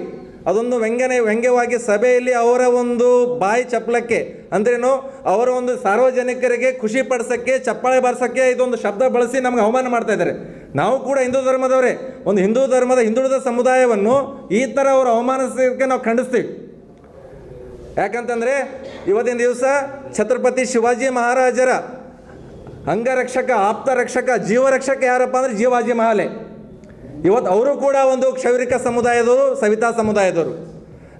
ಅದೊಂದು ವ್ಯಂಗ್ಯವಾಗಿ ಸಭೆಯಲ್ಲಿ ಅವರ ಒಂದು ಬಾಯಿ ಚಪ್ಪಲಕ್ಕೆ ಅಂದ್ರೇನು, ಅವರ ಒಂದು ಸಾರ್ವಜನಿಕರಿಗೆ ಖುಷಿ ಪಡಿಸೋಕ್ಕೆ, ಚಪ್ಪಾಳೆ ಬಾರಿಸೋಕ್ಕೆ ಇದೊಂದು ಶಬ್ದ ಬಳಸಿ ನಮಗೆ ಅವಮಾನ ಮಾಡ್ತಾ ಇದ್ದಾರೆ. ನಾವು ಕೂಡ ಹಿಂದೂ ಧರ್ಮದವರೇ, ಒಂದು ಹಿಂದೂ ಧರ್ಮದ ಹಿಂದುಳಿದ ಸಮುದಾಯವನ್ನು ಈ ಥರ ಅವರು ಅವಮಾನಿಸೋಕ್ಕೆ ನಾವು ಖಂಡಿಸ್ತೀವಿ. ಯಾಕಂತಂದರೆ ಇವತ್ತಿನ ದಿವಸ ಛತ್ರಪತಿ ಶಿವಾಜಿ ಮಹಾರಾಜರ ಅಂಗರಕ್ಷಕ, ಆಪ್ತ ರಕ್ಷಕ, ಜೀವರಕ್ಷಕ ಯಾರಪ್ಪ ಅಂದರೆ ಜೀವಾಜಿ ಮಹಾಲೆ. ಇವತ್ತು ಅವರು ಕೂಡ ಒಂದು ಕ್ಷೌರಿಕ ಸಮುದಾಯದವರು, ಸವಿತಾ ಸಮುದಾಯದವರು.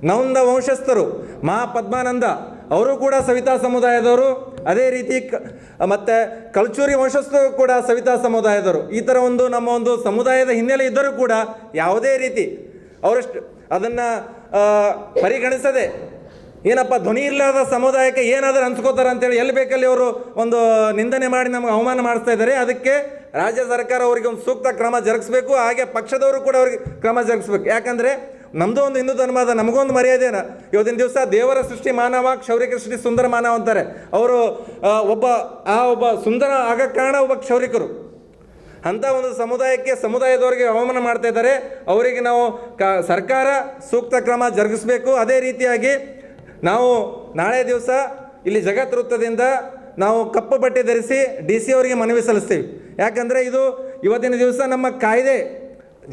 ನವಂದ ವಂಶಸ್ಥರು ಮಹಾಪದ್ಮಾನಂದ ಅವರು ಕೂಡ ಸವಿತಾ ಸಮುದಾಯದವರು. ಅದೇ ರೀತಿ ಮತ್ತು ಕಲ್ಚೂರಿ ವಂಶಸ್ಥರು ಕೂಡ ಸವಿತಾ ಸಮುದಾಯದವರು. ಈ ಥರ ಒಂದು ನಮ್ಮ ಒಂದು ಸಮುದಾಯದ ಹಿನ್ನೆಲೆ ಇದ್ದರೂ ಕೂಡ ಯಾವುದೇ ರೀತಿ ಅವರಷ್ಟು ಅದನ್ನು ಪರಿಗಣಿಸದೆ ಏನಪ್ಪ ಧ್ವನಿ ಇಲ್ಲದ ಸಮುದಾಯಕ್ಕೆ ಏನಾದರೂ ಅನ್ಸ್ಕೋತಾರೆ ಅಂತೇಳಿ ಎಲ್ಲಿ ಬೇಕಲ್ಲಿ ಅವರು ಒಂದು ನಿಂದನೆ ಮಾಡಿ ನಮಗೆ ಅವಮಾನ ಮಾಡಿಸ್ತಾ ಇದ್ದಾರೆ. ಅದಕ್ಕೆ ರಾಜ್ಯ ಸರ್ಕಾರ ಅವರಿಗೆ ಒಂದು ಸೂಕ್ತ ಕ್ರಮ ಜರುಗಿಸಬೇಕು. ಹಾಗೆ ಪಕ್ಷದವರು ಕೂಡ ಅವರಿಗೆ ಕ್ರಮ ಜರುಗಿಸ್ಬೇಕು. ಯಾಕಂದರೆ ನಮ್ಮದು ಒಂದು ಹಿಂದೂ ಧರ್ಮದ ನಮಗೊಂದು ಮರ್ಯಾದೆನ ಇವತ್ತಿನ ದಿವಸ ದೇವರ ಸೃಷ್ಟಿ ಮಾನವ, ಕ್ಷೌರಿಕ ಸೃಷ್ಟಿ ಸುಂದರ ಮಾನವ ಅಂತಾರೆ. ಅವರು ಒಬ್ಬ ಸುಂದರ ಆಗಕ್ಕೆ ಕಾರಣ ಒಬ್ಬ ಕ್ಷೌರಿಕರು. ಅಂಥ ಒಂದು ಸಮುದಾಯದವರಿಗೆ ಅವಮಾನ ಮಾಡ್ತಾ ಇದ್ದಾರೆ. ಅವರಿಗೆ ನಾವು ಸರ್ಕಾರ ಸೂಕ್ತ ಕ್ರಮ ಜರುಗಿಸಬೇಕು. ಅದೇ ರೀತಿಯಾಗಿ ನಾವು ನಾಳೆ ದಿವಸ ಇಲ್ಲಿ ಜಗತ್ ವೃತ್ತದಿಂದ ನಾವು ಕಪ್ಪು ಬಟ್ಟೆ ಧರಿಸಿ DC ಅವರಿಗೆ ಮನವಿ ಸಲ್ಲಿಸ್ತೀವಿ. ಯಾಕಂದರೆ ಇದು ಇವತ್ತಿನ ದಿವಸ ನಮ್ಮ ಕಾಯ್ದೆ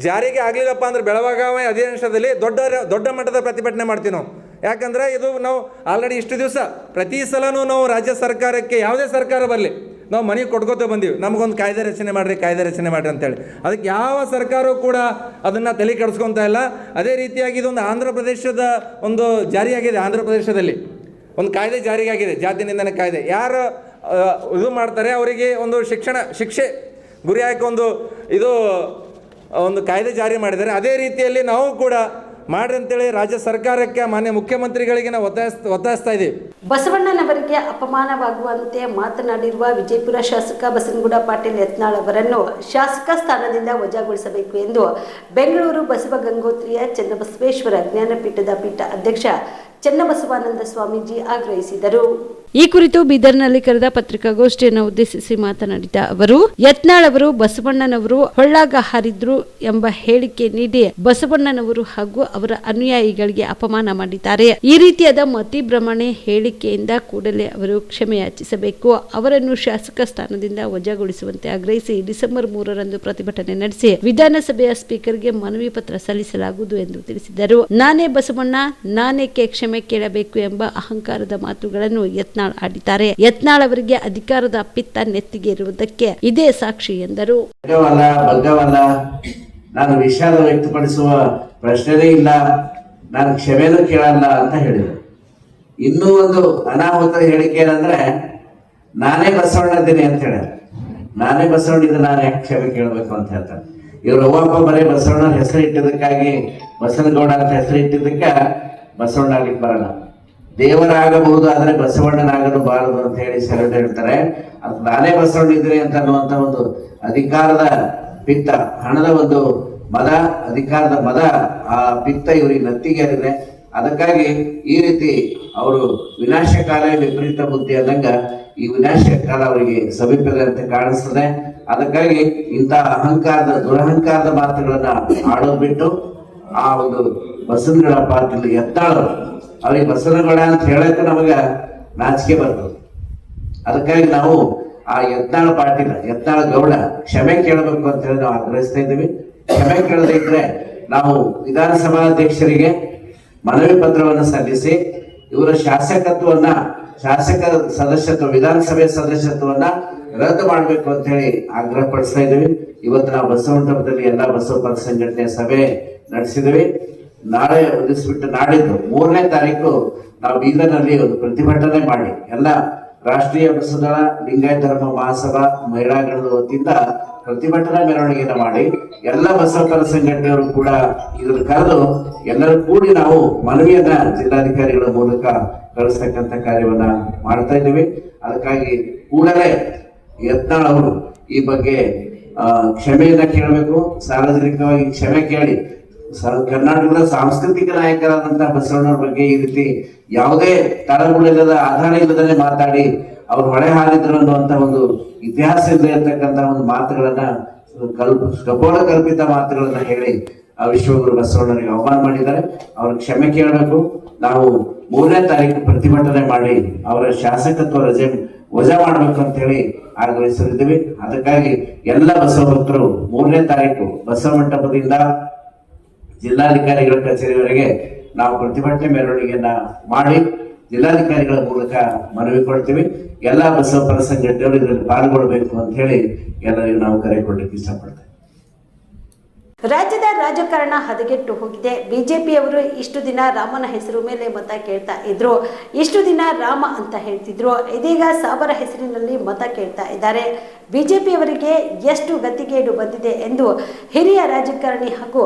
ಜಾರಿಗೆ ಆಗಲಿಲ್ಲಪ್ಪ ಅಂದರೆ ಬೆಳಗಾವಿ ಅಧಿವೇಶನದಲ್ಲಿ ದೊಡ್ಡ ಮಟ್ಟದ ಪ್ರತಿಭಟನೆ ಮಾಡ್ತೀವಿ ನಾವು. ಯಾಕಂದರೆ ಇದು ನಾವು ಆಲ್ರೆಡಿ ಇಷ್ಟು ದಿವಸ ಪ್ರತಿ ಸಲನೂ ನಾವು ರಾಜ್ಯ ಸರ್ಕಾರಕ್ಕೆ ಯಾವುದೇ ಸರ್ಕಾರ ಬರಲಿ ನಾವು ಮನೆಗೆ ಕೊಟ್ಕೋತ ಬಂದೀವಿ, ನಮಗೊಂದು ಕಾಯ್ದೆ ರಚನೆ ಮಾಡಿರಿ ಅಂತೇಳಿ. ಅದಕ್ಕೆ ಯಾವ ಸರ್ಕಾರವೂ ಕೂಡ ಅದನ್ನು ತಲೆ ಕೆಡಿಸ್ಕೊತಾ ಇಲ್ಲ. ಅದೇ ರೀತಿಯಾಗಿ ಇದೊಂದು ಆಂಧ್ರ ಪ್ರದೇಶದ ಒಂದು ಜಾರಿಯಾಗಿದೆ. ಆಂಧ್ರ ಪ್ರದೇಶದಲ್ಲಿ ಒಂದು ಕಾಯ್ದೆ ಜಾರಿಯಾಗಿದೆ, ಜಾತಿ ನಿಂದನೆ ಕಾಯ್ದೆ. ಯಾರು ಇದು ಮಾಡ್ತಾರೆ ಅವರಿಗೆ ಒಂದು ಶಿಕ್ಷೆ ಗುರಿ ಹಾಕಿ ಒಂದು ಕಾಯ್ದೆ ಜಾರಿ ಮಾಡಿದ್ದಾರೆ. ಅದೇ ರೀತಿಯಲ್ಲಿ ನಾವು ಕೂಡ ಮಾಡ್ರಿ ಅಂತೇಳಿ ರಾಜ್ಯ ಸರ್ಕಾರಕ್ಕೆ ಮಾನ್ಯ ಮುಖ್ಯಮಂತ್ರಿಗಳಿಗೆ ನಾವು ಒತ್ತಾಯಿಸ್ತಾ ಇದ್ದೀವಿ. ಬಸವಣ್ಣನವರಿಗೆ ಅಪಮಾನವಾಗುವಂತೆ ಮಾತನಾಡಿರುವ ವಿಜಯಪುರ ಶಾಸಕ ಬಸನಗೌಡ ಪಾಟೀಲ್ ಯತ್ನಾಳ್ ಅವರನ್ನು ಶಾಸಕ ಸ್ಥಾನದಿಂದ ವಜಾಗೊಳಿಸಬೇಕು ಎಂದು ಬೆಂಗಳೂರು ಬಸವ ಗಂಗೋತ್ರಿಯ ಚನ್ನಬಸವೇಶ್ವರ ಜ್ಞಾನಪೀಠದ ಪೀಠ ಅಧ್ಯಕ್ಷ ಚನ್ನಬಸವಾನಂದ ಸ್ವಾಮೀಜಿ ಆಗ್ರಹಿಸಿದರು. ಈ ಕುರಿತು ಬೀದರ್ನಲ್ಲಿ ಕರೆದ ಪತ್ರಿಕಾಗೋಷ್ಠಿಯನ್ನು ಉದ್ದೇಶಿಸಿ ಮಾತನಾಡಿದ ಅವರು, ಯತ್ನಾಳ್ ಅವರು ಬಸವಣ್ಣನವರು ಹೊಳ್ಳಾಗ ಹಾರಿದ್ರು ಎಂಬ ಹೇಳಿಕೆ ನೀಡಿ ಬಸವಣ್ಣನವರು ಹಾಗೂ ಅವರ ಅನುಯಾಯಿಗಳಿಗೆ ಅಪಮಾನ ಮಾಡಿದ್ದಾರೆ. ಈ ರೀತಿಯಾದ ಮತಿಭ್ರಮಣೆ ಹೇಳಿಕೆಯಿಂದ ಕೂಡಲೇ ಅವರು ಕ್ಷಮೆಯಾಚಿಸಬೇಕು. ಅವರನ್ನು ಶಾಸಕ ಸ್ಥಾನದಿಂದ ವಜಾಗೊಳಿಸುವಂತೆ ಆಗ್ರಹಿಸಿ ಡಿಸೆಂಬರ್ 3ರಂದು ಪ್ರತಿಭಟನೆ ನಡೆಸಿ ವಿಧಾನಸಭೆಯ ಸ್ಪೀಕರ್ಗೆ ಮನವಿ ಪತ್ರ ಸಲ್ಲಿಸಲಾಗುವುದು ಎಂದು ತಿಳಿಸಿದರು. ನಾನೇ ಬಸವಣ್ಣ, ನಾನೇಕೆ ಕ್ಷಮೆ ಕೇಳಬೇಕು ಎಂಬ ಅಹಂಕಾರದ ಮಾತುಗಳನ್ನು ಯತ್ನಾಳ್ ಆಡಿದ್ದಾರೆ. ಯತ್ನಾಳ್ ಅವರಿಗೆ ಅಧಿಕಾರದ ಪಿತ್ತ ನೆತ್ತಿಗೆ ಇರುವುದಕ್ಕೆ ಇದೇ ಸಾಕ್ಷಿ ಎಂದರು. ನಾನು ವಿಷಾದ ವ್ಯಕ್ತಪಡಿಸುವ ಪ್ರಶ್ನೆನೇ ಇಲ್ಲ, ನಾನು ಕ್ಷಮೆನೂ ಕೇಳಲ್ಲ ಅಂತ ಹೇಳಿದರು. ಇನ್ನೂ ಒಂದು ಅನಾಹುತದ ಹೇಳಿಕೆ ಏನಂದ್ರೆ, ನಾನೇ ಬಸವಣ್ಣದ್ದೀನಿ ಅಂತ ಹೇಳ. ನಾನೇ ಬಸವಣ್ಣಿದ್ದು ನಾನು ಯಾಕೆ ಕ್ಷಮೆ ಕೇಳಬೇಕು ಅಂತ ಹೇಳ್ತಾರೆ. ಇವರು ಅವ್ವಪ್ಪ ಬರೀ ಬಸವಣ್ಣನ ಹೆಸರು ಇಟ್ಟಿದ್ದಕ್ಕಾಗಿ ಬಸವನಗೌಡ ಅಂತ ಹೆಸರು ಇಟ್ಟಿದ್ದಕ್ಕೆ ಬಸವಣ್ಣ ಆಗ್ಲಿಕ್ಕೆ ಬರಲ್ಲ. ದೇವರಾಗಬಹುದು ಆದರೆ ಬಸವಣ್ಣನಾಗಲು ಬಾರದು ಅಂತ ಹೇಳಿ ಶರಣ ಹೇಳ್ತಾರೆ. ಅದು ನಾನೇ ಬಸವಣ್ಣಿದ್ದೀನಿ ಅಂತ ಅನ್ನುವಂತ ಒಂದು ಅಧಿಕಾರದ ಪಿತ್ತ, ಹಣದ ಒಂದು ಮದ, ಅಧಿಕಾರದ ಮದ, ಆ ಪಿತ್ತ ಇವರಿಗೆ ನತ್ತಿಗೇರಿದೆ. ಅದಕ್ಕಾಗಿ ಈ ರೀತಿ ಅವರು ವಿನಾಶಕಾಲ ವಿಪರೀತ ಬುದ್ಧಿ ಅಂದಂಗ ಈ ವಿನಾಶಕಾಲ ಅವರಿಗೆ ಸಮೀಪದ ಅಂತ ಕಾಣಿಸ್ತದೆ. ಅದಕ್ಕಾಗಿ ಇಂತಹ ದುರಹಂಕಾರದ ಮಾತುಗಳನ್ನ ಆಡೋದು ಬಿಟ್ಟು ಆ ಒಂದು ಬಸವನಗೌಡ ಪಾಟೀಲ್ ಯತ್ನಾಳ್ ಅವ್ರಿಗೆ ಬಸವನಗೌಡ ಅಂತ ಹೇಳಕ್ಕೆ ನಮಗ ನಾಚಿಕೆ ಬರ್ತದೆ. ಅದಕ್ಕಾಗಿ ನಾವು ಆ ಯತ್ನಾಳ್ ಗೌಡ ಕ್ಷಮೆ ಕೇಳಬೇಕು ಅಂತ ಹೇಳಿ ನಾವು ಆಗ್ರಹಿಸ್ತಾ ಇದ್ದೀವಿ. ಕ್ಷಮೆ ಕೇಳದೇ ಇದ್ರೆ ನಾವು ವಿಧಾನಸಭಾಧ್ಯಕ್ಷರಿಗೆ ಮನವಿ ಪತ್ರವನ್ನು ಸಲ್ಲಿಸಿ ಇವರ ಶಾಸಕ ಸದಸ್ಯತ್ವ, ವಿಧಾನಸಭೆ ಸದಸ್ಯತ್ವವನ್ನ ರದ್ದು ಮಾಡಬೇಕು ಅಂತ ಹೇಳಿ ಆಗ್ರಹ ಪಡಿಸ್ತಾ ಇದ್ದೀವಿ. ಇವತ್ತು ನಾವು ಬಸವಮಂಟಪದಲ್ಲಿ ಎಲ್ಲ ಬಸವ ಪರ ಸಂಘಟನೆಯ ಸಭೆ ನಡೆಸಿದ್ವಿ. ನಾಳೆ ಉಳಿಸ್ಬಿಟ್ಟು ನಾಡಿದ್ದು 3ನೇ ತಾರೀಕು ನಾವು ಬೀದರ್ನಲ್ಲಿ ಒಂದು ಪ್ರತಿಭಟನೆ ಮಾಡಿ ಎಲ್ಲ ರಾಷ್ಟ್ರೀಯ ಬಸವದಳ ಲಿಂಗಾಯತ ಧರ್ಮ ಮಹಾಸಭಾ ಮಹಿಳಾಗಳ ವತಿಯಿಂದ ಪ್ರತಿಭಟನಾ ಮೆರವಣಿಗೆಯನ್ನು ಮಾಡಿ ಎಲ್ಲ ಬಸವ ಪರ ಸಂಘಟನೆಯವರು ಕೂಡ ಇದನ್ನು ಕರೆದು ಎಲ್ಲರೂ ಕೂಡಿ ನಾವು ಮನವಿಯನ್ನ ಜಿಲ್ಲಾಧಿಕಾರಿಗಳ ಮೂಲಕ ಕಳಿಸ್ತಕ್ಕಂಥ ಕಾರ್ಯವನ್ನ ಮಾಡ್ತಾ ಇದ್ದೀವಿ. ಅದಕ್ಕಾಗಿ ಕೂಡಲೇ ಯತ್ನಾಳ್ ಅವರು ಈ ಬಗ್ಗೆ ಕ್ಷಮೆಯನ್ನ ಕೇಳಬೇಕು. ಸಾರ್ವಜನಿಕವಾಗಿ ಕ್ಷಮೆ ಕೇಳಿ ಕರ್ನಾಟಕದ ಸಾಂಸ್ಕೃತಿಕ ನಾಯಕರಾದಂತಹ ಬಸವಣ್ಣವ್ರ ಬಗ್ಗೆ ಈ ರೀತಿ ಯಾವುದೇ ತಳಗುಳಿಲ್ಲದ ಆಧಾರ ಇಲ್ಲದೇ ಮಾತಾಡಿ ಅವ್ರು ಹೊಳೆ ಹಾರಿದ್ರು ಅನ್ನುವಂತ ಒಂದು ಇತಿಹಾಸ ಇಲ್ಲದೆ ಇರ್ತಕ್ಕಂತಹ ಒಂದು ಮಾತುಗಳನ್ನ ಖಗೋಳ ಕಲ್ಪಿತ ಮಾತುಗಳನ್ನ ಹೇಳಿ ಆ ವಿಶ್ವಗುರು ಬಸವಣ್ಣನಿಗೆ ಅವಮಾನ ಮಾಡಿದ್ದಾರೆ. ಅವ್ರ ಕ್ಷಮೆ ಕೇಳಬೇಕು. ನಾವು 3ನೇ ತಾರೀಕು ಪ್ರತಿಭಟನೆ ಮಾಡಿ ಅವರ ಶಾಸಕತ್ವ ವಜಾ ಮಾಡ್ಬೇಕು ಅಂತ ಹೇಳಿ ಆಗ್ರಹಿಸಿದ್ದೀವಿ. ಅದಕ್ಕಾಗಿ ಎಲ್ಲ ಬಸವ ಭಕ್ತರು 3ನೇ ತಾರೀಕು ಬಸವ ಮಂಟಪದಿಂದ ಜಿಲ್ಲಾಧಿಕಾರಿಗಳ ಕಚೇರಿವರೆಗೆ ನಾವು ಪ್ರತಿಭಟನೆ ಮೆರವಣಿಗೆಯನ್ನ ಮಾಡಿ ಜಿಲ್ಲಾಧಿಕಾರಿಗಳ ಮೂಲಕ ಮನವಿ ಕೊಡ್ತೀವಿ. ಎಲ್ಲ ಬಸವಪರ ಸಂಘಟನೆಗಳು ಇದರಲ್ಲಿ ಪಾಲ್ಗೊಳ್ಬೇಕು ಅಂತ ಹೇಳಿ ಎಲ್ಲರಿಗೂ ನಾವು ಕರೆ ಕೊಡಲಿಕ್ಕೆ ಇಷ್ಟಪಡ್ತೇವೆ. ರಾಜ್ಯದ ರಾಜಕಾರಣ ಹದಗೆಟ್ಟು ಹೋಗಿದೆ. ಬಿಜೆಪಿಯವರು ಇಷ್ಟು ದಿನ ರಾಮನ ಹೆಸರು ಮೇಲೆ ಮತ ಕೇಳ್ತಾ ಇದ್ರು, ಇಷ್ಟು ದಿನ ರಾಮ ಅಂತ ಹೇಳ್ತಿದ್ರು. ಇದೀಗ ಸಾಬರ ಹೆಸರಿನಲ್ಲಿ ಮತ ಕೇಳ್ತಾ ಇದ್ದಾರೆ. ಬಿಜೆಪಿಯವರಿಗೆ ಎಷ್ಟು ಗತಿಗೇಡು ಬಂದಿದೆ ಎಂದು ಹಿರಿಯ ರಾಜಕಾರಣಿ ಹಾಗೂ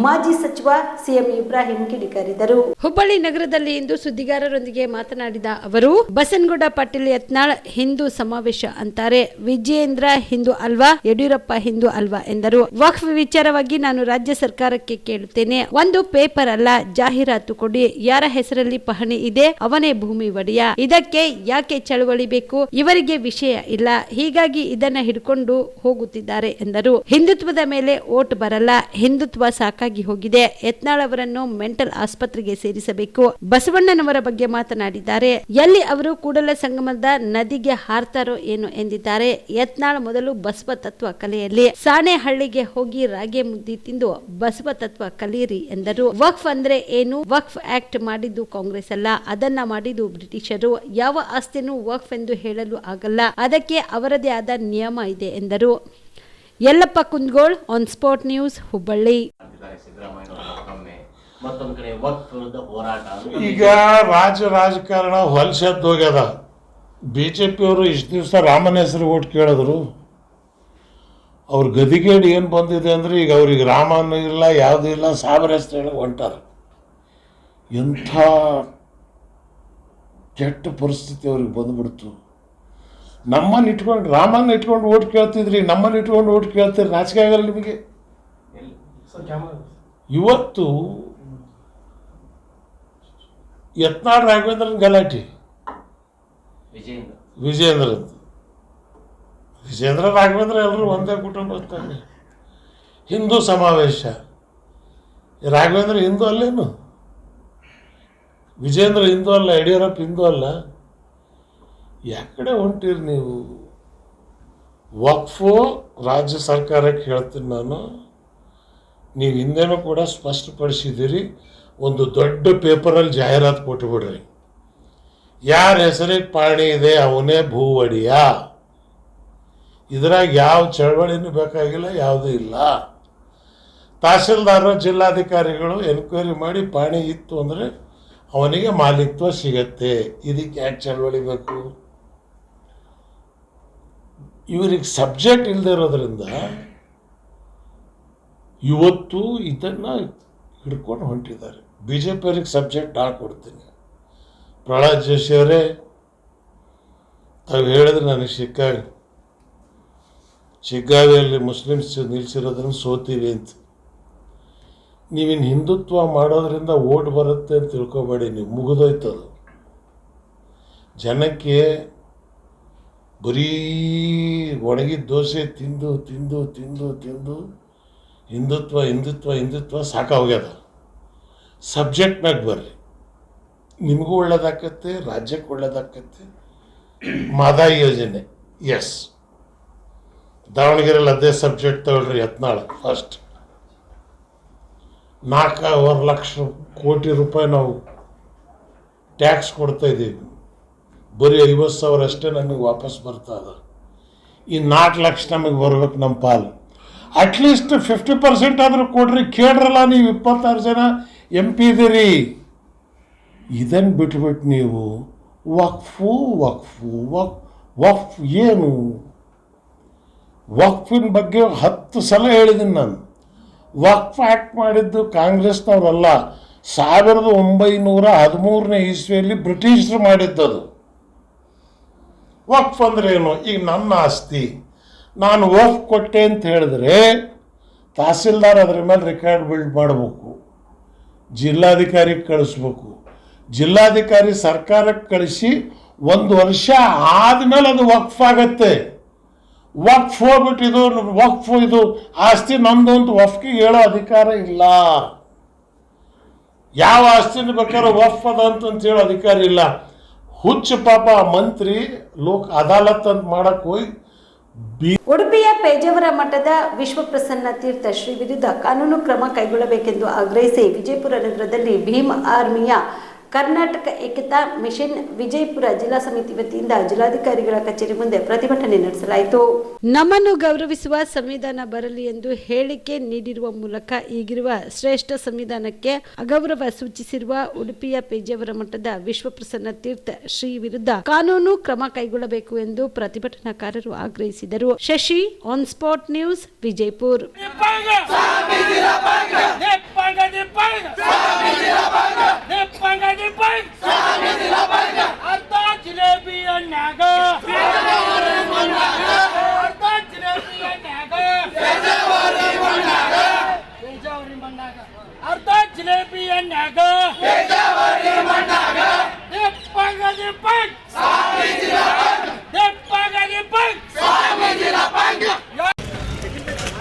ಮಾಜಿ ಸಚಿವ ಸಿಎಂ ಇಬ್ರಾಹಿಂ ಕಿಡಿಕಾರಿದರು. ಹುಬ್ಬಳ್ಳಿ ನಗರದಲ್ಲಿ ಇಂದು ಸುದ್ದಿಗಾರರೊಂದಿಗೆ ಮಾತನಾಡಿದ ಅವರು, ಬಸನಗೌಡ ಪಾಟೀಲ್ ಯತ್ನಾಳ್ ಹಿಂದೂ ಸಮಾವೇಶ ಅಂತಾರೆ, ವಿಜಯೇಂದ್ರ ಹಿಂದೂ ಅಲ್ವಾ, ಯಡಿಯೂರಪ್ಪ ಹಿಂದೂ ಅಲ್ವಾ ಎಂದರು. ವಕ್ಫ್ ವಿಚಾರವಾಗಿ ನಾನು ರಾಜ್ಯ ಸರ್ಕಾರಕ್ಕೆ ಕೇಳುತ್ತೇನೆ, ಒಂದು ಪೇಪರ್ ಅಲ್ಲ, ಜಾಹೀರಾತು ಕೊಡಿ. ಯಾರ ಹೆಸರಲ್ಲಿ ಪಹಣಿ ಇದೆ ಅವನೇ ಭೂಮಿ ಒಡೆಯ. ಇದಕ್ಕೆ ಯಾಕೆ ಚಳವಳಿ ಬೇಕು? ಇವರಿಗೆ ವಿಷಯ ಇಲ್ಲ, ಹೀಗಾಗಿ ಇದನ್ನ ಹಿಡ್ಕೊಂಡು ಹೋಗುತ್ತಿದ್ದಾರೆ ಎಂದರು. ಹಿಂದುತ್ವದ ಮೇಲೆ ಓಟ್ ಬರಲ್ಲ, ಹಿಂದುತ್ವ ಸಾಕಾಗಿ ಹೋಗಿದೆ. ಯತ್ನಾಳ್ ಅವರನ್ನು ಮೆಂಟಲ್ ಆಸ್ಪತ್ರೆಗೆ ಸೇರಿಸಬೇಕು. ಬಸವಣ್ಣನವರ ಬಗ್ಗೆ ಮಾತನಾಡಿದ್ದಾರೆ. ಎಲ್ಲಿ ಅವರು ಕೂಡಲ ಸಂಗಮದ ನದಿಗೆ ಹಾರ್ತಾರೋ ಏನು ಎಂದಿದ್ದಾರೆ. ಯತ್ನಾಳ್ ಮೊದಲು ಬಸವ ತತ್ವ ಕಲೆಯಲ್ಲಿ, ಸಾಣೆಹಳ್ಳಿಗೆ ಹೋಗಿ ರಾಗೆ ಮುದ್ದಿ ತಿಂದು ಬಸವ ತತ್ವ ಕಲಿಯಿರಿ ಎಂದರು. ವಕ್ಫ್ ಅಂದ್ರೆ ಏನು? ವಕ್ಫ್ ಆಕ್ಟ್ ಮಾಡಿದ್ದು ಕಾಂಗ್ರೆಸ್ ಅಲ್ಲ, ಅದನ್ನ ಮಾಡಿದ್ದು ಬ್ರಿಟಿಷರು. ಯಾವ ಆಸ್ತಿಯನ್ನು ವಕ್ಫ್ ಎಂದು ಹೇಳಲು ಆಗಲ್ಲ, ಅದಕ್ಕೆ ಅವರದೇ ಆದ ನಿಯಮ ಇದೆ ಎಂದರು. Yallappa Kundagol, on spot news, Hubballi. ಈಗ ರಾಜಕಾರಣ ಹೊಲಸೆದ್ದು ಹೋಗ್ಯದ. ಬಿಜೆಪಿಯವರು ಇಷ್ಟು ದಿವಸ ರಾಮನ ಹೆಸರು ಓಟ್ ಕೇಳಿದ್ರು. ಅವ್ರ ಗದಿಗೇಡು ಏನು ಬಂದಿದೆ ಅಂದರೆ ಈಗ ಅವ್ರಿಗೆ ರಾಮನೂ ಇಲ್ಲ, ಯಾವುದೂ ಇಲ್ಲ, ಸಾಬರ ಹೆಸರು ಹೇಳಿ ಹೊಂಟಾರ. ಎಂಥ ಕೆಟ್ಟ ಪರಿಸ್ಥಿತಿ ಅವ್ರಿಗೆ ಬಂದುಬಿಡ್ತು. ನಮ್ಮನ್ನು ಇಟ್ಕೊಂಡು ರಾಮನ್ನ ಇಟ್ಕೊಂಡು ಓಟ್ ಕೇಳ್ತಿದ್ರಿ, ನಮ್ಮನ್ನು ಇಟ್ಕೊಂಡು ಓಟ್ ಕೇಳ್ತೀರಿ, ನಾಚಿಕೆ ಆಗಲ್ಲ ನಿಮಗೆ? ಇವತ್ತು ಯತ್ನಾಳ್ ರಾಘವೇಂದ್ರನ ಗಲಾಟೆ, ವಿಜೇಂದ್ರ ರಾಘವೇಂದ್ರ ಎಲ್ಲರೂ ಒಂದೇ ಕುಟುಂಬ ಇರ್ತಾರೆ. ಹಿಂದೂ ಸಮಾವೇಶ, ರಾಘವೇಂದ್ರ ಹಿಂದೂ ಅಲ್ಲೇನು? ವಿಜೇಂದ್ರ ಹಿಂದೂ ಅಲ್ಲ, ಯಡಿಯೂರಪ್ಪ ಹಿಂದೂ ಅಲ್ಲ. ಯಾಕಡೆ ಹೊಂಟಿರಿ ನೀವು? ವಕ್ಫು ರಾಜ್ಯ ಸರ್ಕಾರಕ್ಕೆ ಹೇಳ್ತೀನಿ ನಾನು, ನೀವು ಹಿಂದೆನೂ ಕೂಡ ಸ್ಪಷ್ಟಪಡಿಸಿದ್ದೀರಿ. ಒಂದು ದೊಡ್ಡ ಪೇಪರಲ್ಲಿ ಜಾಹೀರಾತು ಕೊಟ್ಟುಬಿಡ್ರಿ, ಯಾರ ಹೆಸರಿಗೆ ಪಾಣಿ ಇದೆ ಅವನೇ ಭೂ ಒಡೆಯ. ಇದ್ರಾಗ ಯಾವ ಚಳವಳಿನೂ ಬೇಕಾಗಿಲ್ಲ, ಯಾವುದೂ ಇಲ್ಲ. ತಹಸೀಲ್ದಾರರು ಜಿಲ್ಲಾಧಿಕಾರಿಗಳು ಎನ್ಕ್ವೈರಿ ಮಾಡಿ ಪಾಣಿ ಇತ್ತು ಅಂದರೆ ಅವನಿಗೆ ಮಾಲೀಕತ್ವ ಸಿಗತ್ತೆ. ಇದಕ್ಕೆ ಯಾಕೆ ಚಳವಳಿ ಬೇಕು? ಇವರಿಗೆ ಸಬ್ಜೆಕ್ಟ್ ಇಲ್ಲದೆ ಇರೋದ್ರಿಂದ ಇವತ್ತು ಇದನ್ನು ಹಿಡ್ಕೊಂಡು ಹೊಂಟಿದ್ದಾರೆ. ಬಿ ಜೆ ಪಿಯವ್ರಿಗೆ ಸಬ್ಜೆಕ್ಟ್ ಕೊಡ್ತೀನಿ. ಪ್ರಹ್ಲಾದ್ ಜೋಶಿ ಅವರೇ, ತಾವು ಹೇಳಿದ್ರೆ ನನಗೆ ಶಿಗ್ಗಾವಿಯಲ್ಲಿ ಮುಸ್ಲಿಮ್ಸ್ ನಿಲ್ಲಿಸಿರೋದ್ರಿಂದ ಸೋತೀವಿ ಅಂತ. ನೀವಿನ್ನು ಹಿಂದುತ್ವ ಮಾಡೋದ್ರಿಂದ ಓಟ್ ಬರುತ್ತೆ ಅಂತ ತಿಳ್ಕೊಬೇಡಿ, ನೀವು ಮುಗಿದೋಯ್ತದು. ಜನಕ್ಕೆ ಬರೀ ಒಣಗಿದ ದೋಸೆ ತಿಂದು ತಿಂದು ತಿಂದು ತಿಂದು ಹಿಂದುತ್ವ ಹಿಂದುತ್ವ ಹಿಂದುತ್ವ ಸಾಕಾಗ್ಯದ. ಸಬ್ಜೆಕ್ಟ್ನಾಗ ಬರ್ರಿ, ನಿಮಗೂ ಒಳ್ಳೇದಾಕತ್ತೆ, ರಾಜ್ಯಕ್ಕೆ ಒಳ್ಳೇದಾಕತ್ತೆ. ಮಹದಾಯಿ ಯೋಜನೆ, ಎಸ್, ದಾವಣಗೆರೆಯಲ್ಲಿ ಅದೇ ಸಬ್ಜೆಕ್ಟ್ ತಗೊಳ್ರಿ. ಯತ್ನಾಳ್ ಫಸ್ಟ್ 4.25 ಲಕ್ಷ ಕೋಟಿ ರೂಪಾಯಿ ನಾವು ಟ್ಯಾಕ್ಸ್ ಕೊಡ್ತಾಯಿದ್ದೀವಿ. ಬರೀ 50,000 ಅಷ್ಟೇ ನಮಗೆ ವಾಪಸ್ ಬರ್ತದ. ಈ 4 ಲಕ್ಷ ನಮಗೆ ಬರ್ಬೇಕು ನಮ್ಮ ಪಾಲು. ಅಟ್ಲೀಸ್ಟ್ 50% ಆದರೂ ಕೊಡ್ರಿ. ಕೇಳ್ರಲ್ಲ, ನೀವು 26 ಜನ MP ಇದ್ದೀರಿ. ಇದನ್ನು ಬಿಟ್ಬಿಟ್ಟು ನೀವು ವಕ್ಫು ವಕ್ಫು ವಕ್ಫ್ ಏನು? ವಕ್ಫಿನ ಬಗ್ಗೆ 10 ಸಲ ಹೇಳಿದ್ದೀನಿ ನಾನು. ವಕ್ಫ್ ಆ್ಯಕ್ಟ್ ಮಾಡಿದ್ದು ಕಾಂಗ್ರೆಸ್ನವರಲ್ಲ, 1913ನೇ ಇಸ್ವಿಯಲ್ಲಿ ಬ್ರಿಟಿಷರು ಮಾಡಿದ್ದದು. ವಕ್ಫ್ ಅಂದ್ರೆ ಏನು? ಈಗ ನನ್ನ ಆಸ್ತಿ ನಾನು ವಕ್ಫ್ ಕೊಟ್ಟೆ ಅಂತ ಹೇಳಿದ್ರೆ ತಹಸೀಲ್ದಾರ್ ಅದರ ಮೇಲೆ ರೆಕಾರ್ಡ್ ಬಿಲ್ಡ್ ಮಾಡಬೇಕು, ಜಿಲ್ಲಾಧಿಕಾರಿಗೆ ಕಳಿಸ್ಬೇಕು. ಜಿಲ್ಲಾಧಿಕಾರಿ ಸರ್ಕಾರಕ್ಕೆ ಕಳಿಸಿ 1 ವರ್ಷ ಆದಮೇಲೆ ಅದು ವಕ್ಫ್ ಆಗತ್ತೆ. ವಕ್ಫ್ ಹೋಗ್ಬಿಟ್ಟು ಇದು ಆಸ್ತಿ ನಮ್ಮದು ಅಂತ ವಕ್ಫಿಗೆ ಹೇಳೋ ಅಧಿಕಾರ ಇಲ್ಲ. ಯಾವ ಆಸ್ತಿನ ಬೇಕಾದ್ರೂ ವಕ್ಫ್ ಅದ ಅಂತ ಹೇಳೋ ಅಧಿಕಾರ ಇಲ್ಲ. ಹುಚ್ಚು ಪಾಪ ಮಂತ್ರಿ ಲೋಕ್ ಅದಾಲತ್ ಅಂತ ಮಾಡಕ್ಕೆ ಹೋಗಿ ಉಡುಪಿಯ ಪೇಜಾವರ ಮಠದ ವಿಶ್ವಪ್ರಸನ್ನ ತೀರ್ಥ ಶ್ರೀ ವಿರುದ್ಧ ಕಾನೂನು ಕ್ರಮ ಕೈಗೊಳ್ಳಬೇಕೆಂದು ಆಗ್ರಹಿಸಿ ವಿಜಯಪುರ ನಗರದಲ್ಲಿ ಭೀಮ್ ಆರ್ಮಿಯ ಕರ್ನಾಟಕ ಏಕತಾ ಮಿಷನ್ ವಿಜಯಪುರ ಜಿಲ್ಲಾ ಸಮಿತಿ ವತಿಯಿಂದ ಜಿಲ್ಲಾಧಿಕಾರಿಗಳ ಕಚೇರಿ ಮುಂದೆ ಪ್ರತಿಭಟನೆ ನಡೆಸಲಾಯಿತು. ನಮ್ಮನ್ನು ಗೌರವಿಸುವ ಸಂವಿಧಾನ ಬರಲಿ ಎಂದು ಹೇಳಿಕೆ ನೀಡಿರುವ ಮೂಲಕ ಈಗಿರುವ ಶ್ರೇಷ್ಠ ಸಂವಿಧಾನಕ್ಕೆ ಅಗೌರವ ಸೂಚಿಸಿರುವ ಉಡುಪಿಯ ಪೇಜಾವರ ಮಠದ ವಿಶ್ವಪ್ರಸನ್ನ ತೀರ್ಥ ಶ್ರೀ ವಿರುದ್ಧ ಕಾನೂನು ಕ್ರಮ ಕೈಗೊಳ್ಳಬೇಕು ಎಂದು ಪ್ರತಿಭಟನಾಕಾರರು ಆಗ್ರಹಿಸಿದರು. Shashi on spot news Vijayapura.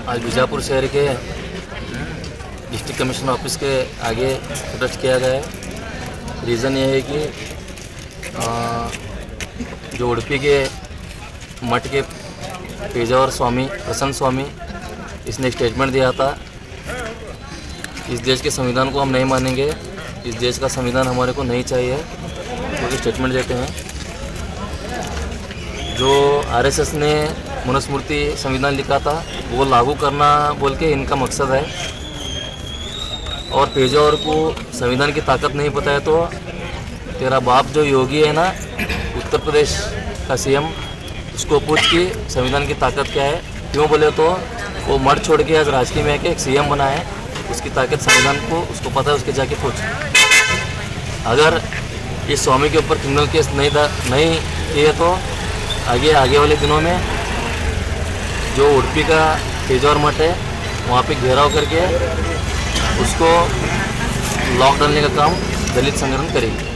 आज बीजापुर शहर के डिस्ट्रिक्ट कमिश्नर ऑफिस के आगे प्रोटेस्ट किया गया है. रीज़न ये है कि जो उडुपी के मठ के पेजावर स्वामी प्रसन्न स्वामी इसने स्टेटमेंट दिया था, इस देश के संविधान को हम नहीं मानेंगे, इस देश का संविधान हमारे को नहीं चाहिए, तो स्टेटमेंट देते हैं. जो आरएसएस ने मनुस्मृति संविधान लिखा था वो लागू करना बोल के इनका मकसद है. और पेजावर को संविधान की ताकत नहीं पता है तो तेरा बाप जो योगी है ना, उत्तर प्रदेश का सीएम, उसको पूछ कि संविधान की ताकत क्या है. क्यों बोले तो वो मठ छोड़ के आज राजकीय में आके एक सीएम बना है, उसकी ताकत संविधान को उसको पता है, उसके जाके पूछ. अगर इस स्वामी के ऊपर क्रिमिनल केस नहीं किए तो आगे वाले दिनों में जो उडुपी का पेजावर मठ है वहाँ पे घेराव करके उसको लॉक डालने का काम दलित संगठन करेगी.